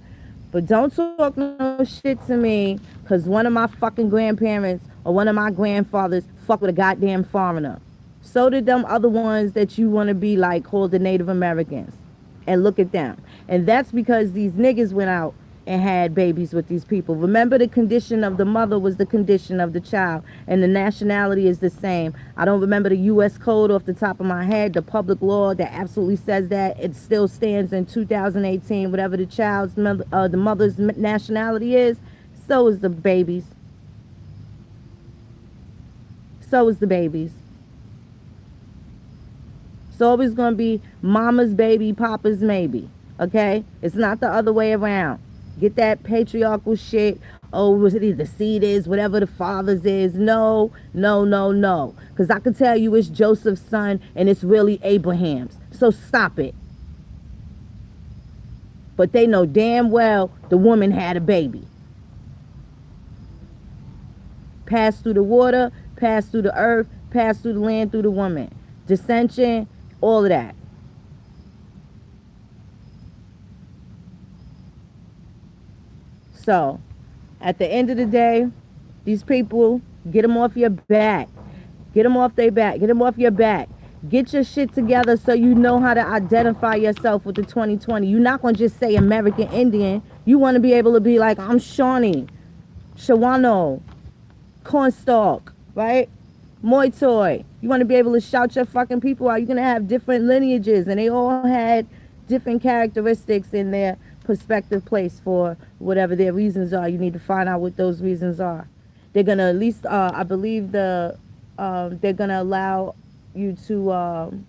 A: But don't talk no shit to me because one of my fucking grandparents or one of my grandfathers fuck with a goddamn foreigner. So did them other ones that you want to be like, called the Native Americans. And look at them. And that's because these niggas went out and had babies with these people. Remember, the condition of the mother was the condition of the child, and the nationality is the same. I don't remember the U.S. code off the top of my head, the public law that absolutely says that. It still stands in 2018. Whatever the the mother's nationality is, so is the baby's. So is the baby's. It's always going to be mama's baby, papa's maybe. Okay? It's not the other way around. Get that patriarchal shit. Oh, was it either seed is, whatever the father's is. No, no, no, no. Because I can tell you it's Joseph's son and it's really Abraham's. So stop it. But they know damn well the woman had a baby. Passed through the water, passed through the earth, passed through the land, through the woman. Dissension, all of that. So, at the end of the day, these people, get them off your back. Get them off their back. Get them off your back. Get your shit together so you know how to identify yourself with the 2020. You're not going to just say American Indian. You want to be able to be like, I'm Shawnee, Shawano, Cornstalk, right? Moitoy. You want to be able to shout your fucking people out. You're going to have different lineages, and they all had different characteristics in their perspective place for whatever their reasons are. You need to find out what those reasons are. They're gonna at least, I believe they're gonna allow you to,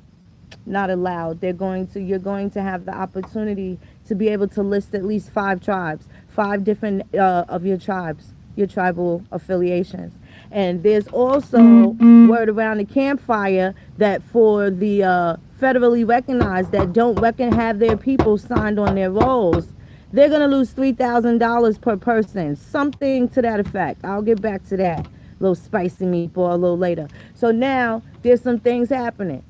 A: not allowed. You're going to have the opportunity to be able to list at least 5 tribes, 5 different of your tribes, your tribal affiliations. And there's also word around the campfire that for the federally recognized that don't have their people signed on their rolls, they're going to lose $3,000 per person, something to that effect. I'll get back to that little spicy meatball a little later. So now there's some things happening.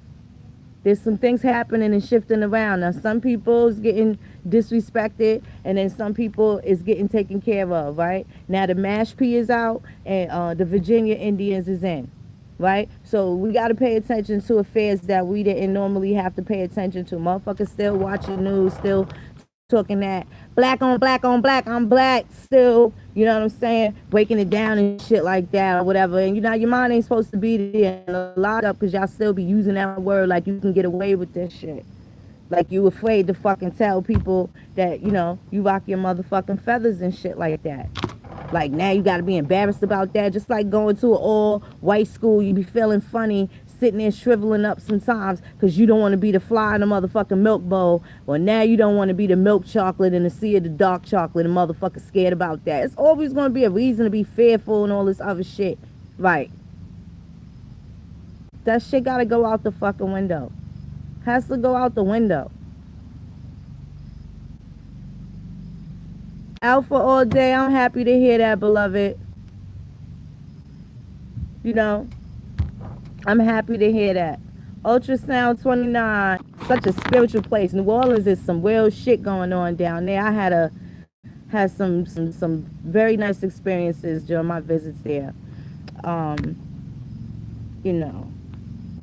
A: There's some things happening and shifting around. Now, some people is getting disrespected, and then some people is getting taken care of, right? Now, the Mashpee is out, and the Virginia Indians is in, right? So we got to pay attention to affairs that we didn't normally have to pay attention to. Motherfuckers still watching news, still talking that black on black on black, I'm black still, you know what I'm saying, breaking it down and shit like that or whatever. And you know, your mind ain't supposed to be there and a lot up because y'all still be using that word like you can get away with this shit. Like you afraid to fucking tell people that, you know, you rock your motherfucking feathers and shit like that. Like now you gotta be embarrassed about that. Just like going to an all white school, you be feeling funny sitting there shriveling up sometimes because you don't want to be the fly in the motherfucking milk bowl. Or now you don't want to be the milk chocolate in the sea of the dark chocolate and motherfucker scared about that. It's always going to be a reason to be fearful and all this other shit. Right. That shit gotta go out the fucking window. Has to go out the window. Alpha all day, I'm happy to hear that, beloved. You know, I'm happy to hear that. Ultrasound 29, such a spiritual place. New Orleans is some real shit going on down there. I had some very nice experiences during my visits there. You know,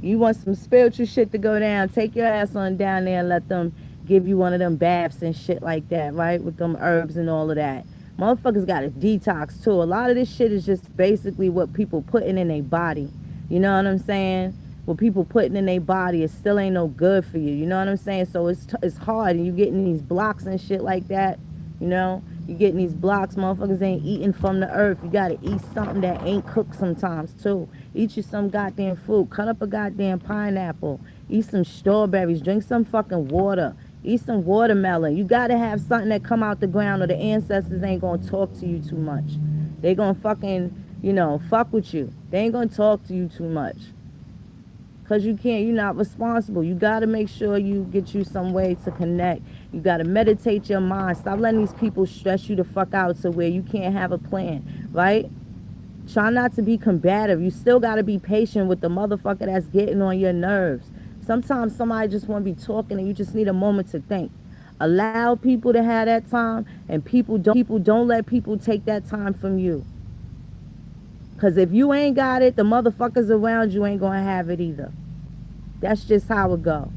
A: you want some spiritual shit to go down, take your ass on down there and let them give you one of them baths and shit like that, right? With them herbs and all of that. Motherfuckers got a detox too. A lot of this shit is just basically what people putting in their body. You know what I'm saying? What people putting in their body, it still ain't no good for you. You know what I'm saying? So it's hard, and you getting these blocks and shit like that. You know, you getting these blocks. Motherfuckers ain't eating from the earth. You gotta eat something that ain't cooked sometimes too. Eat you some goddamn fruit. Cut up a goddamn pineapple. Eat some strawberries. Drink some fucking water. Eat some watermelon. You gotta have something that come out the ground, or the ancestors ain't gonna talk to you too much. They gonna fucking, you know, fuck with you. They ain't gonna talk to you too much. Cause you can't, you're not responsible. You gotta make sure you get you some way to connect. You gotta meditate your mind. Stop letting these people stress you the fuck out to where you can't have a plan, right? Try not to be combative. You still gotta be patient with the motherfucker that's getting on your nerves. Sometimes somebody just want to be talking and you just need a moment to think. Allow people to have that time, and people don't let people take that time from you. Because if you ain't got it, the motherfuckers around you ain't going to have it either. That's just how it go.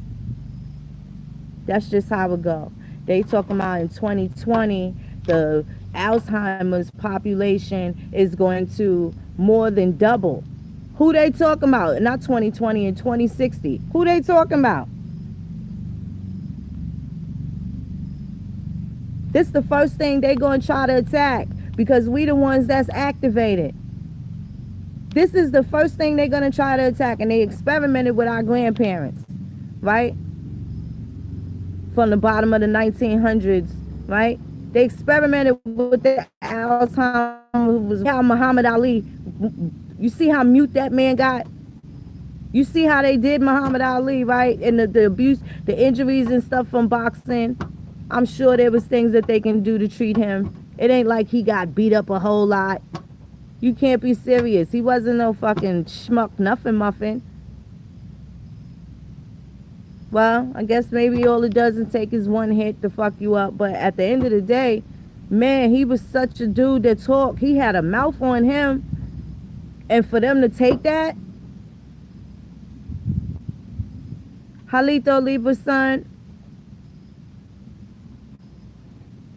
A: That's just how it go. They talking about in 2020, the Alzheimer's population is going to more than double. Who they talking about? Not 2020 and 2060. Who they talking about? This the first thing they gonna try to attack because we the ones that's activated. This is the first thing they're gonna try to attack, and they experimented with our grandparents, right? From the bottom of the 1900s, right? They experimented with the Alzheimer's. How Muhammad Ali. You see how mute that man got? You see how they did Muhammad Ali, right? And the abuse, the injuries and stuff from boxing. I'm sure there was things that they can do to treat him. It ain't like he got beat up a whole lot. You can't be serious. He wasn't no fucking schmuck, nothing muffin. Well, I guess maybe all it doesn't take is one hit to fuck you up. But at the end of the day, man, he was such a dude that talked. He had a mouth on him. And for them to take that, Halito Libra's son,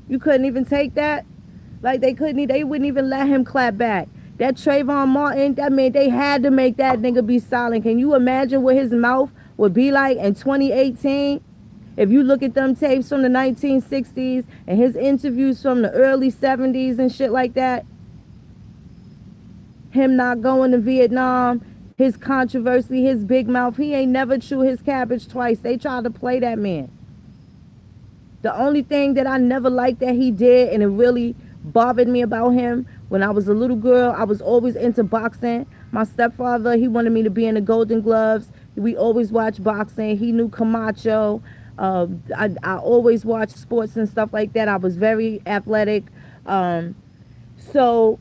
A: you couldn't even take that? Like they wouldn't even let him clap back. That Trayvon Martin, that meant they had to make that nigga be silent. Can you imagine what his mouth would be like in 2018? If you look at them tapes from the 1960s and his interviews from the early 70s and shit like that, him not going to Vietnam, his controversy, his big mouth, he ain't never chew his cabbage twice. They tried to play that man. The only thing that I never liked that he did, and it really bothered me about him, when I was a little girl, I was always into boxing. My stepfather, he wanted me to be in the Golden Gloves. We always watched boxing. He knew Camacho. I always watched sports and stuff like that. I was very athletic. So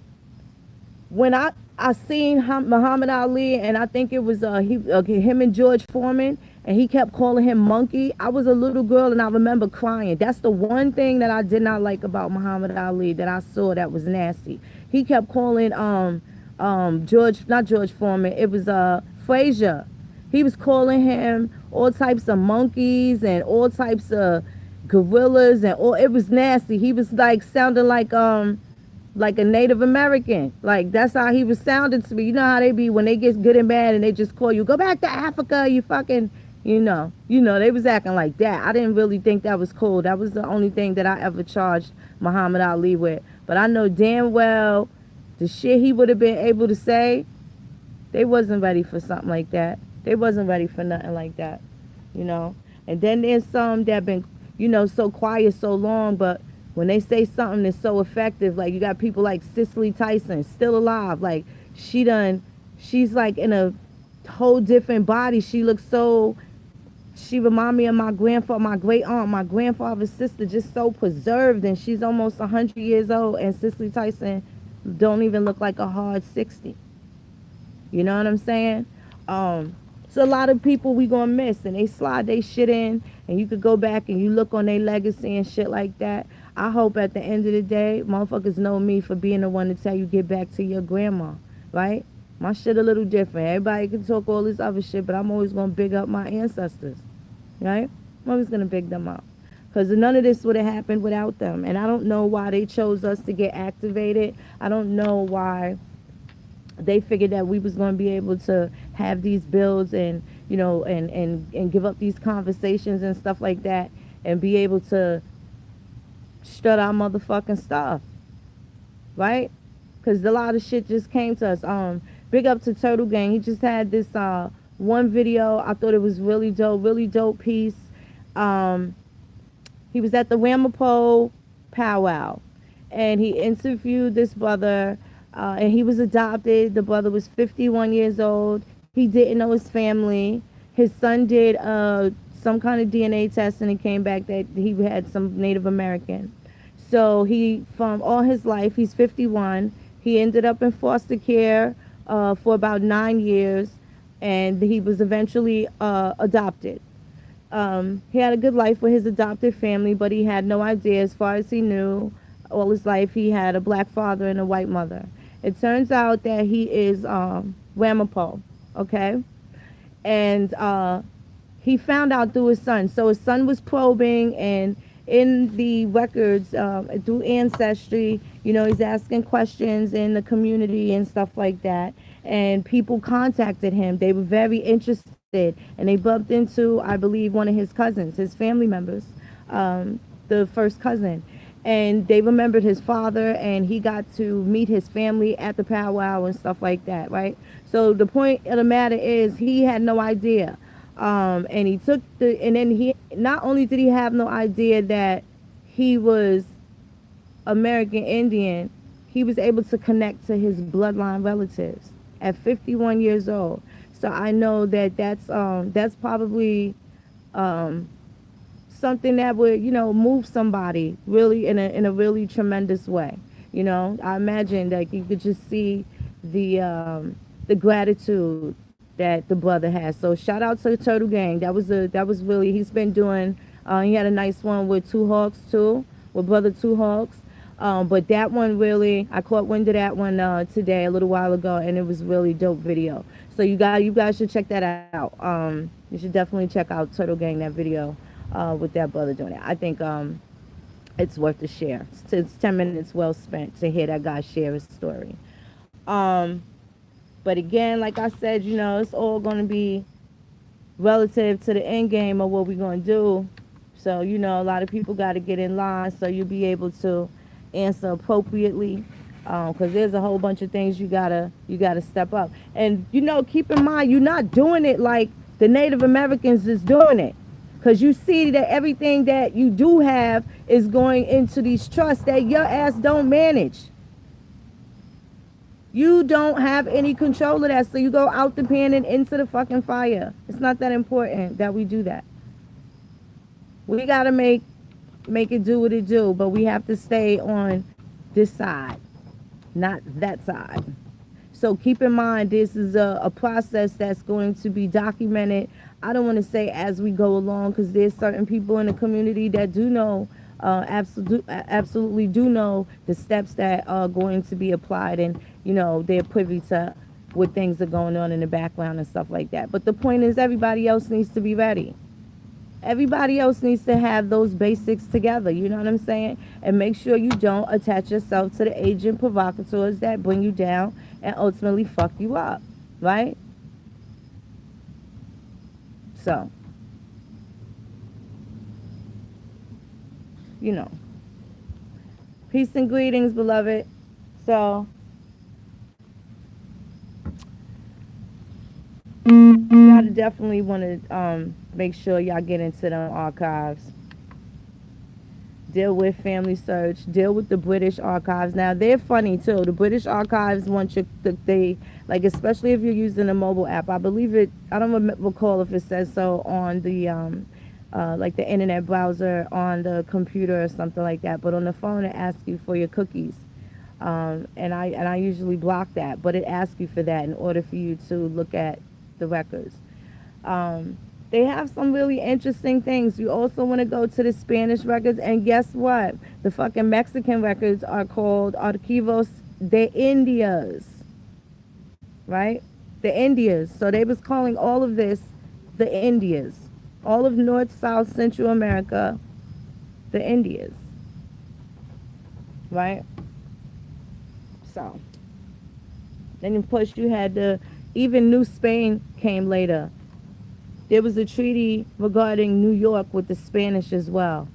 A: when I seen Muhammad Ali, and I think it was him and George Foreman, and he kept calling him monkey. I was a little girl and I remember crying. That's the one thing that I did not like about Muhammad Ali that I saw that was nasty. He kept calling not George Foreman, it was Frazier. He was calling him all types of monkeys and all types of gorillas, and all. It was nasty. He was like sounding like a Native American. Like, that's how he was sounding to me. You know how they be when they get good and bad and they just call you, go back to Africa, you fucking, they was acting like that. I didn't really think that was cool. That was the only thing that I ever charged Muhammad Ali with. But I know damn well the shit he would have been able to say, they wasn't ready for something like that. They wasn't ready for nothing like that, And then there's some that been, so quiet so long, but when they say something that's so effective, like you got people like Cicely Tyson, still alive. Like she's like in a whole different body. She remind me of my grandfather, my great aunt, my grandfather's sister, just so preserved. And she's almost 100 years old. And Cicely Tyson don't even look like a hard 60. You know what I'm saying? So a lot of people we gonna miss, and they slide they shit in, and you could go back and you look on their legacy and shit like that. I hope at the end of the day, motherfuckers know me for being the one to tell you get back to your grandma, right? My shit a little different. Everybody can talk all this other shit, but I'm always gonna big up my ancestors, right? I'm always gonna big them up. Because none of this would have happened without them. And I don't know why they chose us to get activated. I don't know why they figured that we was going to be able to have these bills and, and give up these conversations and stuff like that and be able to strut our motherfucking stuff, right? Because a lot of shit just came to us. Big up to Turtle Gang. He just had this one video. I thought it was really dope piece. He was at the Ramapo powwow, and he interviewed this brother. And he was adopted. The brother was 51 years old. He didn't know his family. His son did some kind of DNA test, and it came back that he had some Native American. So from all his life, he's 51. He ended up in foster care for about 9 years, and he was eventually adopted. He had a good life with his adopted family, but he had no idea, as far as he knew, all his life he had a black father and a white mother. It turns out that he is Ramapo, okay? And he found out through his son. So his son was probing, and in the records, through Ancestry, he's asking questions in the community and stuff like that. And people contacted him. They were very interested, and they bumped into, I believe, one of his cousins, his family members, the first cousin. And they remembered his father, and he got to meet his family at the powwow and stuff like that, right? So the point of the matter is he had no idea. And then he, not only did he have no idea that he was American Indian, he was able to connect to his bloodline relatives at 51 years old. So I know that that's probably something that would, move somebody really in a really tremendous way. I imagine that you could just see the gratitude that the brother has. So shout out to the Turtle Gang. That was really, he's been doing, he had a nice one with Two Hawks too, with Brother Two Hawks. But that one really, I caught wind of that one today, a little while ago, and it was really dope video. So you guys should check that out. You should definitely check out Turtle Gang, that video with that brother doing it. I think it's worth a share. It's 10 minutes well spent to hear that guy share his story. But again, like I said, it's all going to be relative to the end game of what we're going to do. So, a lot of people got to get in line so you'll be able to answer appropriately. Because there's a whole bunch of things you gotta step up. And, keep in mind, you're not doing it like the Native Americans is doing it. Because you see that everything that you do have is going into these trusts that your ass don't manage. You don't have any control of that, so you go out the pan and into the fucking fire. It's not that important that we do that. We gotta make it do what it do, but we have to stay on this side, not that side. So keep in mind, this is a process that's going to be documented. I don't want to say as we go along, because there's certain people in the community that do know, absolutely do know the steps that are going to be applied, and they're privy to what things are going on in the background and stuff like that. But the point is, everybody else needs to be ready. Everybody else needs to have those basics together, you know what I'm saying? And make sure you don't attach yourself to the agent provocateurs that bring you down and ultimately fuck you up, right? So, peace and greetings, beloved. So, y'all definitely want to make sure y'all get into them archives. Deal with Family Search. Deal with the British archives. Now, they're funny, too. The British archives want you, like, especially if you're using a mobile app. I believe it, I don't recall if it says so on the, like the internet browser on the computer or something like that. But on the phone, it asks you for your cookies. And I usually block that. But it asks you for that in order for you to look at the records. They have some really interesting things. You also want to go to the Spanish records, and guess what? The fucking Mexican records are called Archivos de Indias, right? The Indias. So they was calling all of this the Indias. All of North, South, Central America, the Indias, right? So, then of course you had even New Spain came later. There was a treaty regarding New York with the Spanish as well.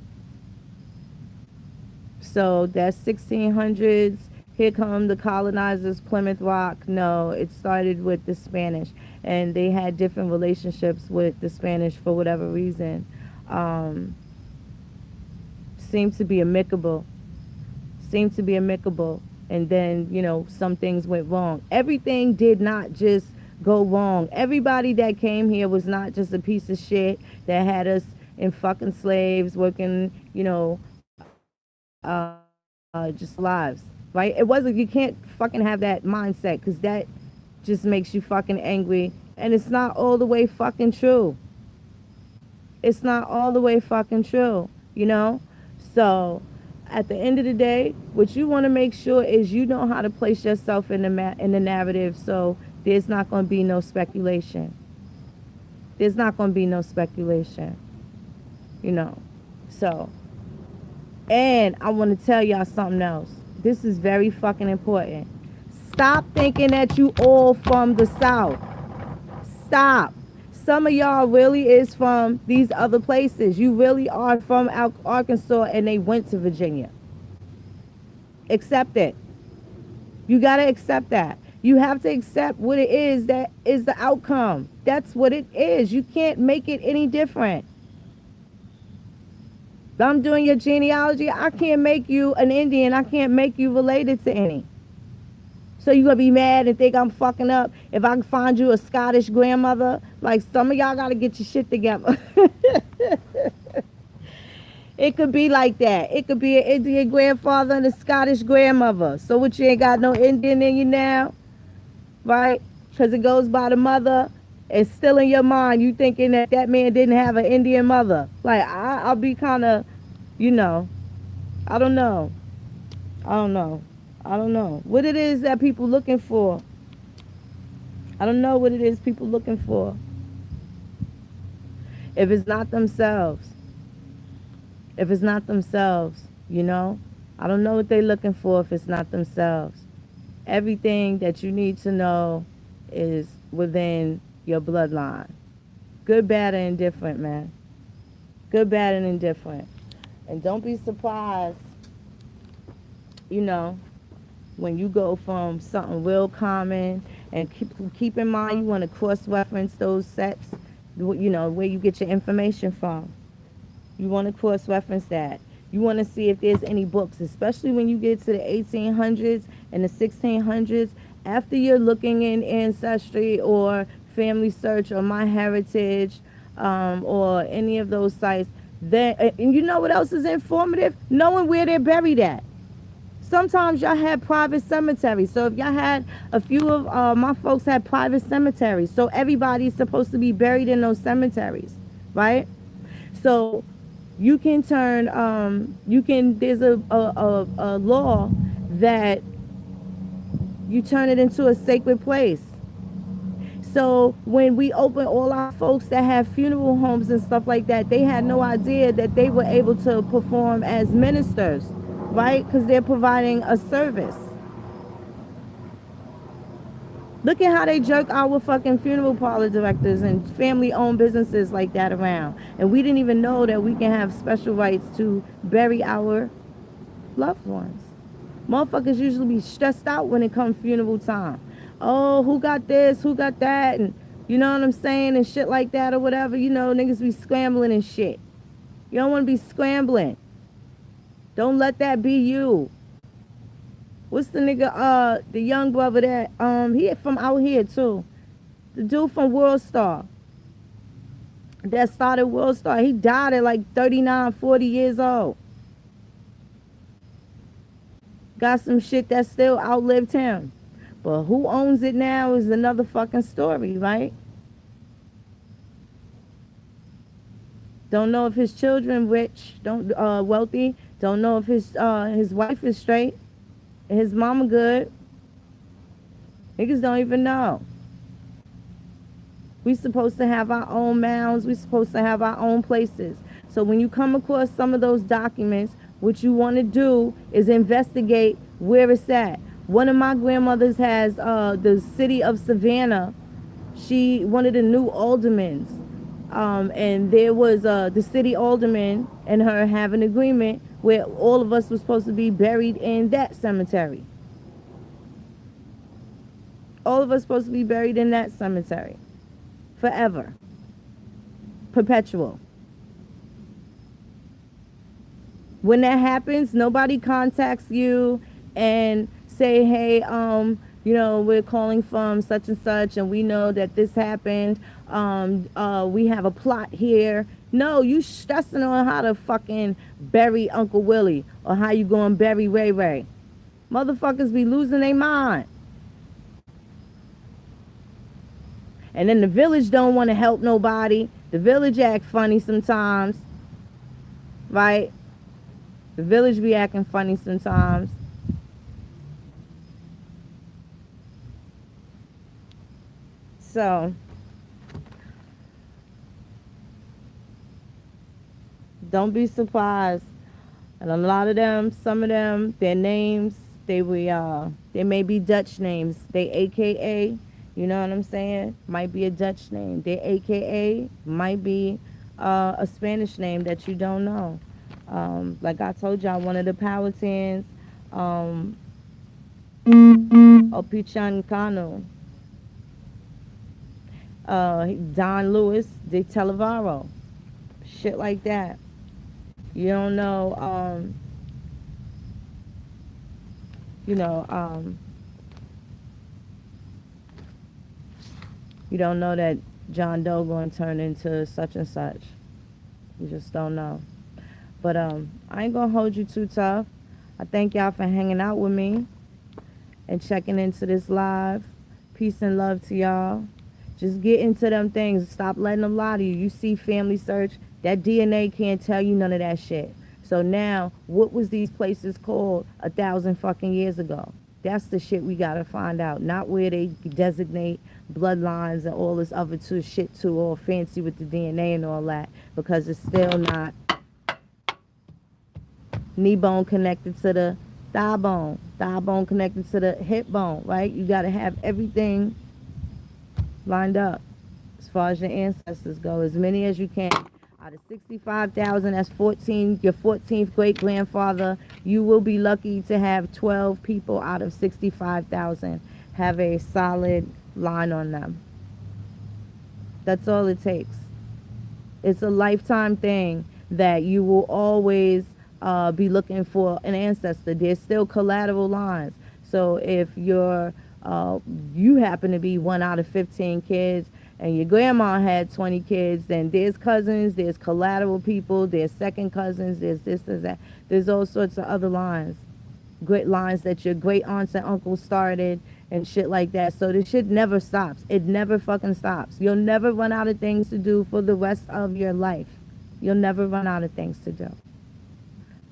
A: So that's 1600s. Here come the colonizers, Plymouth Rock. No, it started with the Spanish. And they had different relationships with the Spanish for whatever reason. Seemed to be amicable. And then, some things went wrong. Everything did not just go wrong. Everybody that came here was not just a piece of shit that had us in fucking slaves working, just lives, right? It wasn't, you can't fucking have that mindset, because that just makes you fucking angry, and it's not all the way fucking true. It's not all the way fucking true, So, at the end of the day, what you want to make sure is you know how to place yourself in the narrative, so there's not going to be no speculation. There's not going to be no speculation, So, and I want to tell y'all something else. This is very fucking important. Stop thinking that you all from the South. Stop. Some of y'all really is from these other places. You really are from Arkansas, and they went to Virginia. Accept it. You got to accept that. You have to accept what it is that is the outcome. That's what it is. You can't make it any different. If I'm doing your genealogy, I can't make you an Indian. I can't make you related to any. So you gonna be mad and think I'm fucking up if I can find you a Scottish grandmother? Like, some of y'all gotta get your shit together. It could be like that. It could be an Indian grandfather and a Scottish grandmother. So what, you ain't got no Indian in you now? Right? Because it goes by the mother. It's still in your mind. You thinking that that man didn't have an Indian mother. Like, I'll be kind of, I don't know. I don't know what it is that people looking for. I don't know what it is people looking for. If it's not themselves. I don't know what they're looking for if it's not themselves. Everything that you need to know is within your bloodline. Good, bad, or indifferent, man. Good, bad, and indifferent. And don't be surprised, you know, when you go from something real common, and keep in mind you want to cross-reference those sets, you know, where you get your information from. You want to cross-reference that. You want to see if there's any books, especially when you get to the 1800s and the 1600s. After you're looking in Ancestry or Family Search or MyHeritage, or any of those sites, then, and you know what else is informative? Knowing where they're buried at. Sometimes y'all had private cemeteries. So if y'all had a few of my folks had private cemeteries. So everybody's supposed to be buried in those cemeteries, right? So you can turn, there's a law that you turn it into a sacred place. So when we open all our folks that have funeral homes and stuff like that, they had no idea that they were able to perform as ministers, right? Because they're providing a service. Look at how they jerk our fucking funeral parlor directors and family-owned businesses like that around. And we didn't even know that we can have special rights to bury our loved ones. Motherfuckers usually be stressed out when it comes funeral time. Oh, who got this? Who got that? And you know what I'm saying? And shit like that or whatever. You know, niggas be scrambling and shit. You don't want to be scrambling. Don't let that be you. What's the nigga, the young brother that, he from out here too. The dude from World Star. That started World Star. He died at like 39, 40 years old. Got some shit that still outlived him. But who owns it now is another fucking story, right? Don't know if his children rich, wealthy. Don't know if his wife is straight. His mama good. Niggas don't even know. We supposed to have our own mounds. We supposed to have our own places. So when you come across some of those documents, what you want to do is investigate where it's at. One of my grandmothers has the city of Savannah. One of the new aldermans. And there was the city alderman and her have an agreement where all of us were supposed to be buried in that cemetery. All of us supposed to be buried in that cemetery. Forever. Perpetual. When that happens, nobody contacts you and say, hey, you know, we're calling from such and such and we know that this happened. We have a plot here. No, you stressing on how to fucking bury Uncle Willie or how you gonna bury Ray Ray. Motherfuckers be losing their mind. And then the village don't want to help nobody. The village act funny sometimes. Right? The village be acting funny sometimes. So, don't be surprised. And a lot of them, some of them, their names, they may be Dutch names. They AKA, you know what I'm saying? Might be a Dutch name. Their AKA might be a Spanish name that you don't know. Like I told y'all, one of the Powhatans, Opichancano, Don Lewis de Televaro, shit like that. You don't know, you don't know that John Doe going to turn into such and such. You just don't know. But I ain't going to hold you too tough. I thank y'all for hanging out with me and checking into this live. Peace and love to y'all. Just get into them things. Stop letting them lie to you. You see Family Search, that DNA can't tell you none of that shit. So now, what was these places called 1,000 fucking years ago? That's the shit we gotta find out. Not where they designate bloodlines and all this other shit too, all fancy with the DNA and all that, because it's still not knee bone connected to the thigh bone connected to the hip bone, right? You gotta have everything lined up as far as your ancestors go, as many as you can. Out of 65,000, that's 14, your 14th great grandfather. You will be lucky to have 12 people out of 65,000 have a solid line on them. That's all it takes. It's a lifetime thing that you will always be looking for an ancestor. There's still collateral lines. So if you happen to be one out of 15 kids and your grandma had 20 kids, then there's cousins, there's collateral people, there's second cousins, there's this, there's that. There's all sorts of other lines. Great lines that your great aunts and uncles started and shit like that. So this shit never stops. It never fucking stops. You'll never run out of things to do for the rest of your life. You'll never run out of things to do.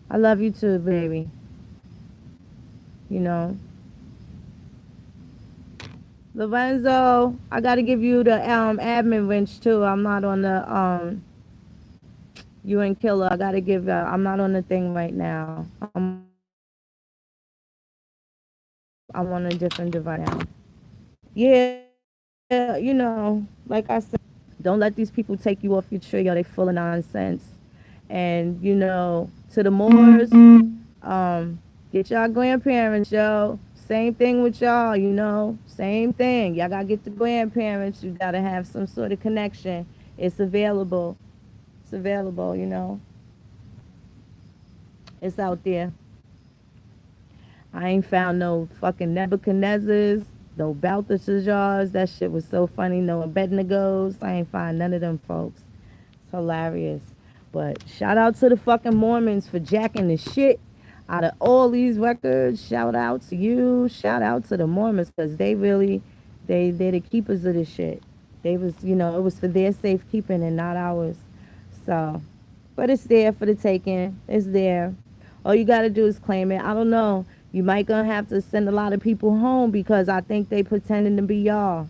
A: I love you too, baby. You know. Lorenzo, I gotta give you the admin wrench too. I'm not on the you and Killer. I gotta give I'm not on the thing right now. I'm on a different device now. Yeah, you know, like I said, don't let these people take you off your tree or they full of nonsense. And, you know, to the Moors, get y'all grandparents, yo. Same thing with y'all, you know. Same thing. Y'all gotta get the grandparents. You gotta have some sort of connection. It's available. It's available, you know. It's out there. I ain't found no fucking Nebuchadnezzars, no Belteshazzars. That shit was so funny. No Abednegos. I ain't find none of them folks. It's hilarious. But shout out to the fucking Mormons for jacking the shit out of all these records. Shout out to you. Shout out to the Mormons because they really, they're the keepers of this shit. They was, you know, it was for their safekeeping and not ours. So, but it's there for the taking. It's there. All you got to do is claim it. I don't know. You might gonna have to send a lot of people home because I think they pretending to be y'all.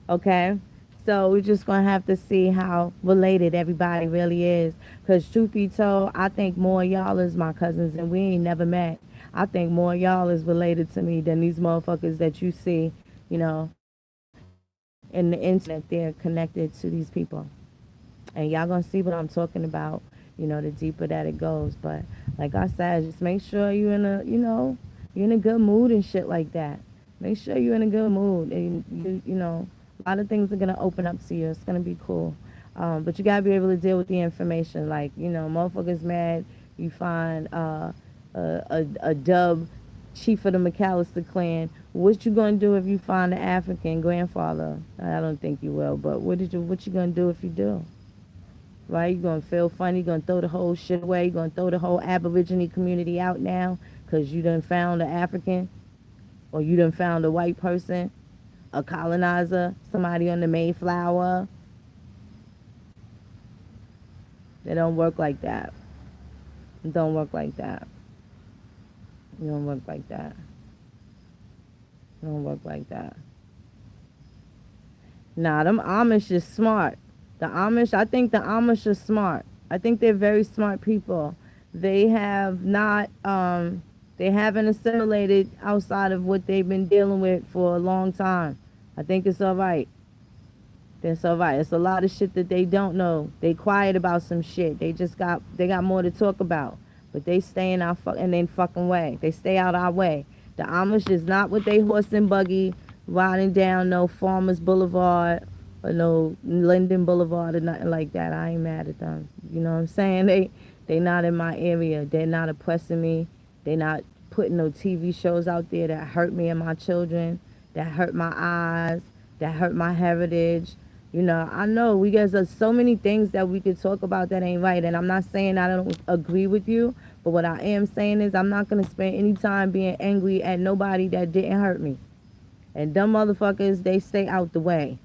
A: Okay? So we're just gonna have to see how related everybody really is. Cause truth be told, I think more y'all is my cousins and we ain't never met. I think more y'all is related to me than these motherfuckers that you see, you know, in the internet. They're connected to these people. And y'all gonna see what I'm talking about, you know, the deeper that it goes. But like I said, just make sure you're in a, you know, you're in a good mood and shit like that. Make sure you're in a good mood and you know, a lot of things are gonna open up to you. It's gonna be cool. But you gotta be able to deal with the information. Like, you know, motherfuckers mad. You find a dub chief of the McAllister clan. What you gonna do if you find an African grandfather? I don't think you will. But what you gonna do if you do? Right? You're going to feel funny. You're going to throw the whole shit away. You're going to throw the whole Aborigine community out now because you done found an African or you done found a white person, a colonizer, somebody on the Mayflower. It don't work like that. It don't work like that. It don't work like that. It don't work like that. Nah, them Amish is smart. The Amish, I think the Amish are smart. I think they're very smart people. They have not, they haven't assimilated outside of what they've been dealing with for a long time. I think it's all right. It's all right. It's a lot of shit that they don't know. They quiet about some shit. They got more to talk about. But they stay in their fucking way. They stay out our way. The Amish is not with they horse and buggy riding down no Farmers Boulevard or no Linden Boulevard or nothing like that. I ain't mad at them. You know what I'm saying? They not in my area. They're not oppressing me. They're not putting no TV shows out there that hurt me and my children, that hurt my eyes, that hurt my heritage. You know, I know we guys there's so many things that we could talk about that ain't right. And I'm not saying I don't agree with you, but what I am saying is I'm not going to spend any time being angry at nobody that didn't hurt me. And dumb motherfuckers, they stay out the way.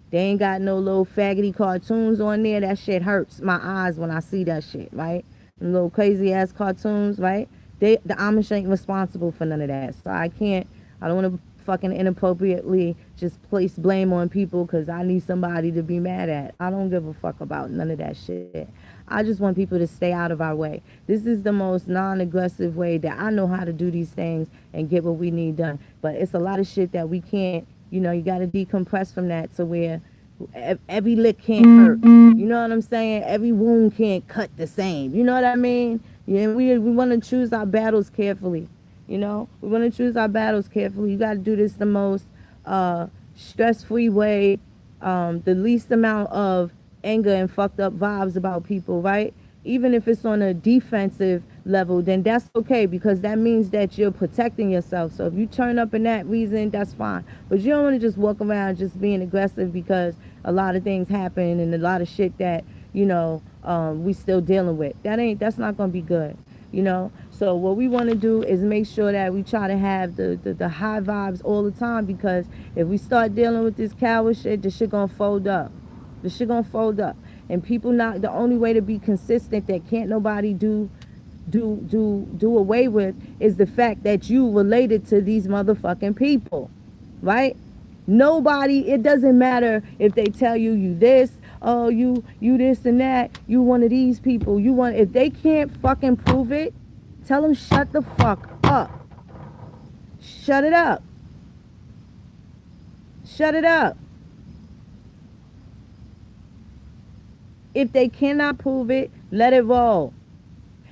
A: They ain't got no little faggoty cartoons on there. That shit hurts my eyes when I see that shit, right? Them little crazy ass cartoons, right? The Amish ain't responsible for none of that. So I don't want to fucking inappropriately just place blame on people because I need somebody to be mad at. I don't give a fuck about none of that shit. I just want people to stay out of our way. This is the most non-aggressive way that I know how to do these things and get what we need done. But it's a lot of shit that we can't, you know, you got to decompress from that to where Every lick can't hurt. You know what I'm saying? Every wound can't cut the same. You know what I mean? Yeah, we want to choose our battles carefully. You know, we want to choose our battles carefully. You got to do this the most stress-free way, the least amount of anger and fucked up vibes about people, right? Even if it's on a defensive level, then that's okay because that means that you're protecting yourself. So if you turn up in that reason, that's fine. But you don't want to just walk around just being aggressive because a lot of things happen and a lot of shit that, we still dealing with. That's not going to be good, So what we want to do is make sure that we try to have the high vibes all the time, because if we start dealing with this coward shit, the shit going to fold up. The shit going to fold up. And people not, the only way to be consistent that can't nobody do away with is the fact that you related to these motherfucking people, right? Nobody, it doesn't matter if they tell you this, oh, you this and that, you one of these people, if they can't fucking prove it, tell them shut the fuck up. Shut it up. Shut it up. If they cannot prove it, let it roll.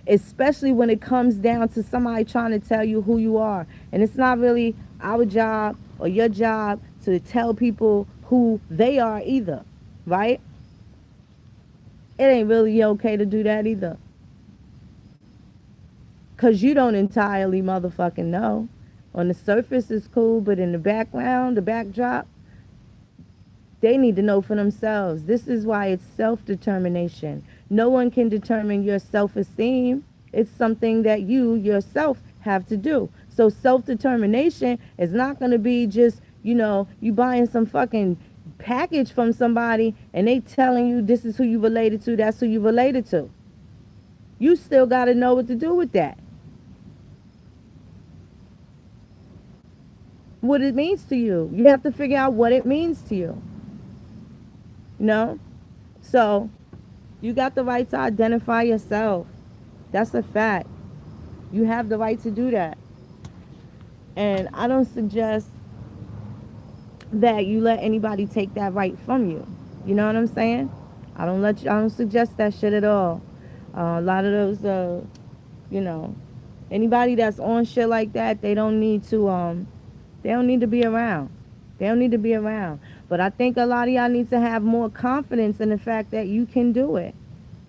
A: Especially when it comes down to somebody trying to tell you who you are. And it's not really our job or your job to tell people who they are either, right? It ain't really okay to do that either. Because you don't entirely motherfucking know. On the surface it's cool, but in the background, the backdrop, they need to know for themselves. This is why it's self-determination. No one can determine your self-esteem. It's something that you yourself have to do. So self-determination is not going to be just, you buying some fucking package from somebody and they telling you this is who you related to, that's who you related to. You still got to know what to do with that. What it means to you. You have to figure out what it means to you. So you got the right to identify yourself. That's a fact. You have the right to do that. And I don't suggest that you let anybody take that right from you. You know what I'm saying? I don't suggest that shit at all. A lot of those anybody that's on shit like that, they don't need to be around. They don't need to be around. But I think a lot of y'all need to have more confidence in the fact that you can do it.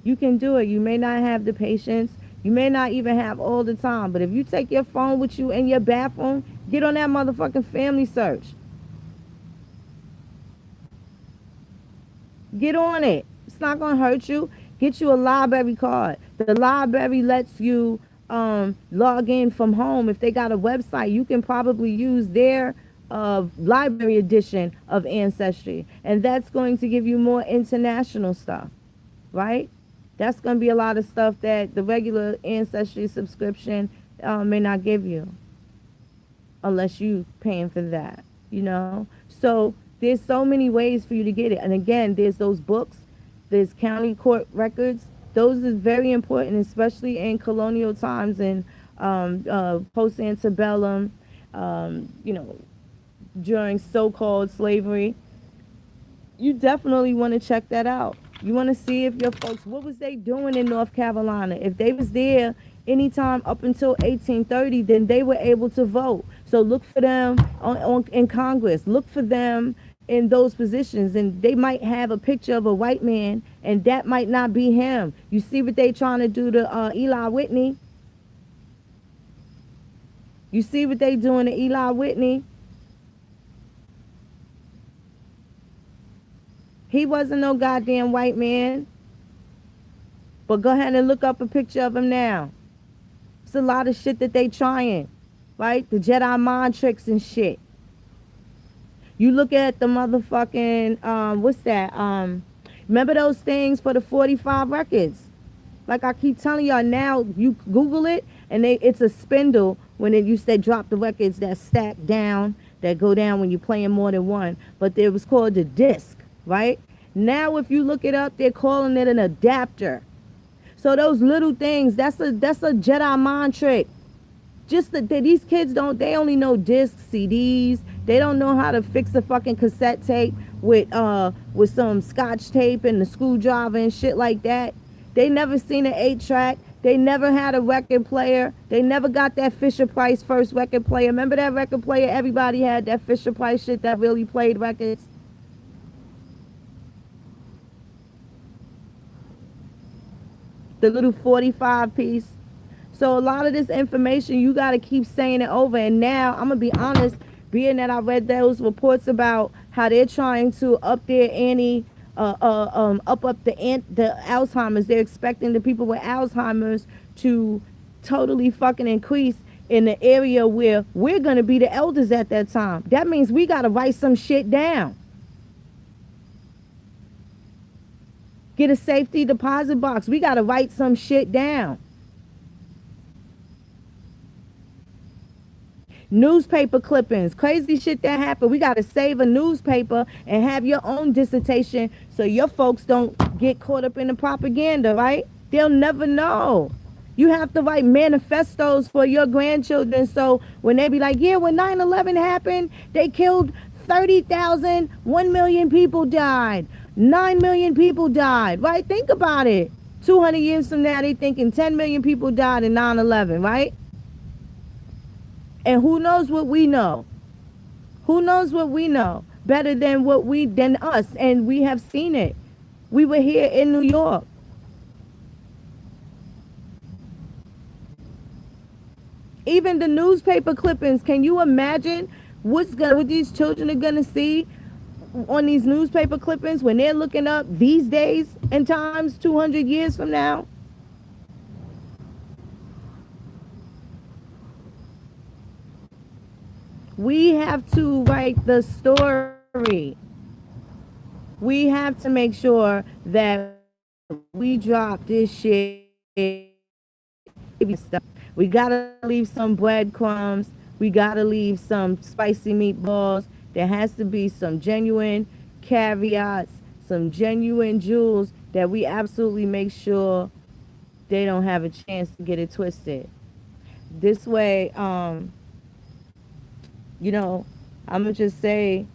A: You can do it. You may not have the patience. You may not even have all the time. But if you take your phone with you in your bathroom, get on that motherfucking family search. Get on it. It's not going to hurt you. Get you a library card. The library lets you log in from home. If they got a website, you can probably use their library edition of Ancestry, and that's going to give you more international stuff, right? That's going to be a lot of stuff that the regular Ancestry subscription may not give you unless you paying for that, So there's so many ways for you to get it. And again, there's those books, there's county court records. Those are very important, especially in colonial times and post-antebellum, during so-called slavery. You definitely want to check that out. You want to see if your folks, what was they doing in North Carolina? If they was there anytime up until 1830, then they were able to vote. So look for them in Congress. Look for them in those positions, and they might have a picture of a white man, and that might not be him. You see what they trying to do to Eli Whitney? You see what they doing to Eli Whitney? He wasn't no goddamn white man. But go ahead and look up a picture of him now. It's a lot of shit that they trying, right? The Jedi mind tricks and shit. You look at the motherfucking, what's that? Remember those things for the 45 records? Like I keep telling y'all now, you Google it, and it's a spindle when it used to drop the records that stack down, that go down when you're playing more than one. But it was called the disc, right? Now if you look it up, they're calling it an adapter. So those little things, that's a Jedi mind trick. Just that these kids they only know discs, CDs. They don't know how to fix a fucking cassette tape. with some scotch tape and the screwdriver and shit like that. They never seen an 8-track. They never had a record player. They never got that Fisher Price first record player. Remember that record player? Everybody had that Fisher Price shit that really played records. The little 45 piece. So a lot of this information, you got to keep saying it over. And now, I'm going to be honest, being that I read those reports about how they're trying to up their ante, up the Alzheimer's. They're expecting the people with Alzheimer's to totally fucking increase in the area where we're going to be the elders at that time. That means we got to write some shit down. Get a safety deposit box. We got to write some shit down. Newspaper clippings, crazy shit that happened. We got to save a newspaper and have your own dissertation so your folks don't get caught up in the propaganda, right? They'll never know. You have to write manifestos for your grandchildren so when they be like, yeah, when 9/11 happened, they killed 30,000, 1 million people died, 9 million people died, right? Think about it. 200 years from now, they thinking 10 million people died in 9/11, right? And who knows what we know? Who knows what we know better than us? And we have seen it. We were here in New York. Even the newspaper clippings. Can you imagine what these children are gonna see on these newspaper clippings when they're looking up these days and times 200 years from now? We have to write the story. We have to make sure that we drop this shit. We gotta leave some breadcrumbs. We gotta leave some spicy meatballs. There has to be some genuine caveats, some genuine jewels that we absolutely make sure they don't have a chance to get it twisted. This way, I'm gonna just say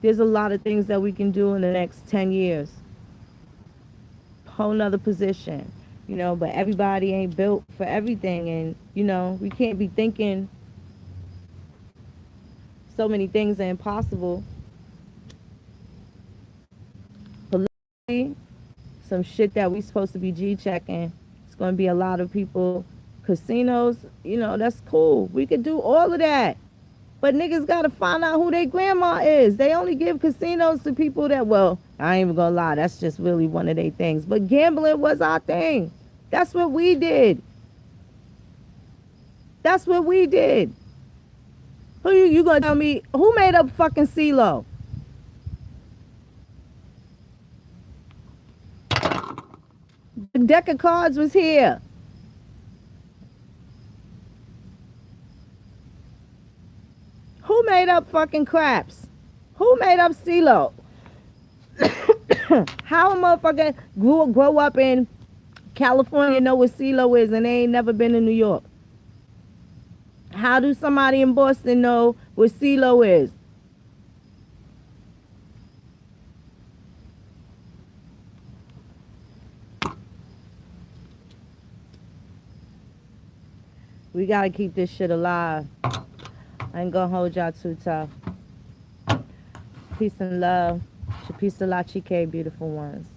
A: there's a lot of things that we can do in the next 10 years. Whole nother position, but everybody ain't built for everything. And, we can't be thinking so many things are impossible. Politically, some shit that we supposed to be G-checking. It's going to be a lot of people. Casinos, that's cool. We could do all of that. But niggas got to find out who their grandma is. They only give casinos to people that, well, I ain't even going to lie. That's just really one of their things. But gambling was our thing. That's what we did. That's what we did. Who you going to tell me? Who made up fucking CeeLo? The deck of cards was here. Who made up fucking craps? Who made up CeeLo? How a motherfucker grow up in California know what CeeLo is and they ain't never been in New York? How do somebody in Boston know what CeeLo is? We gotta keep this shit alive. I ain't gonna hold y'all too tough. Peace and love. Chapisa la chique, beautiful ones.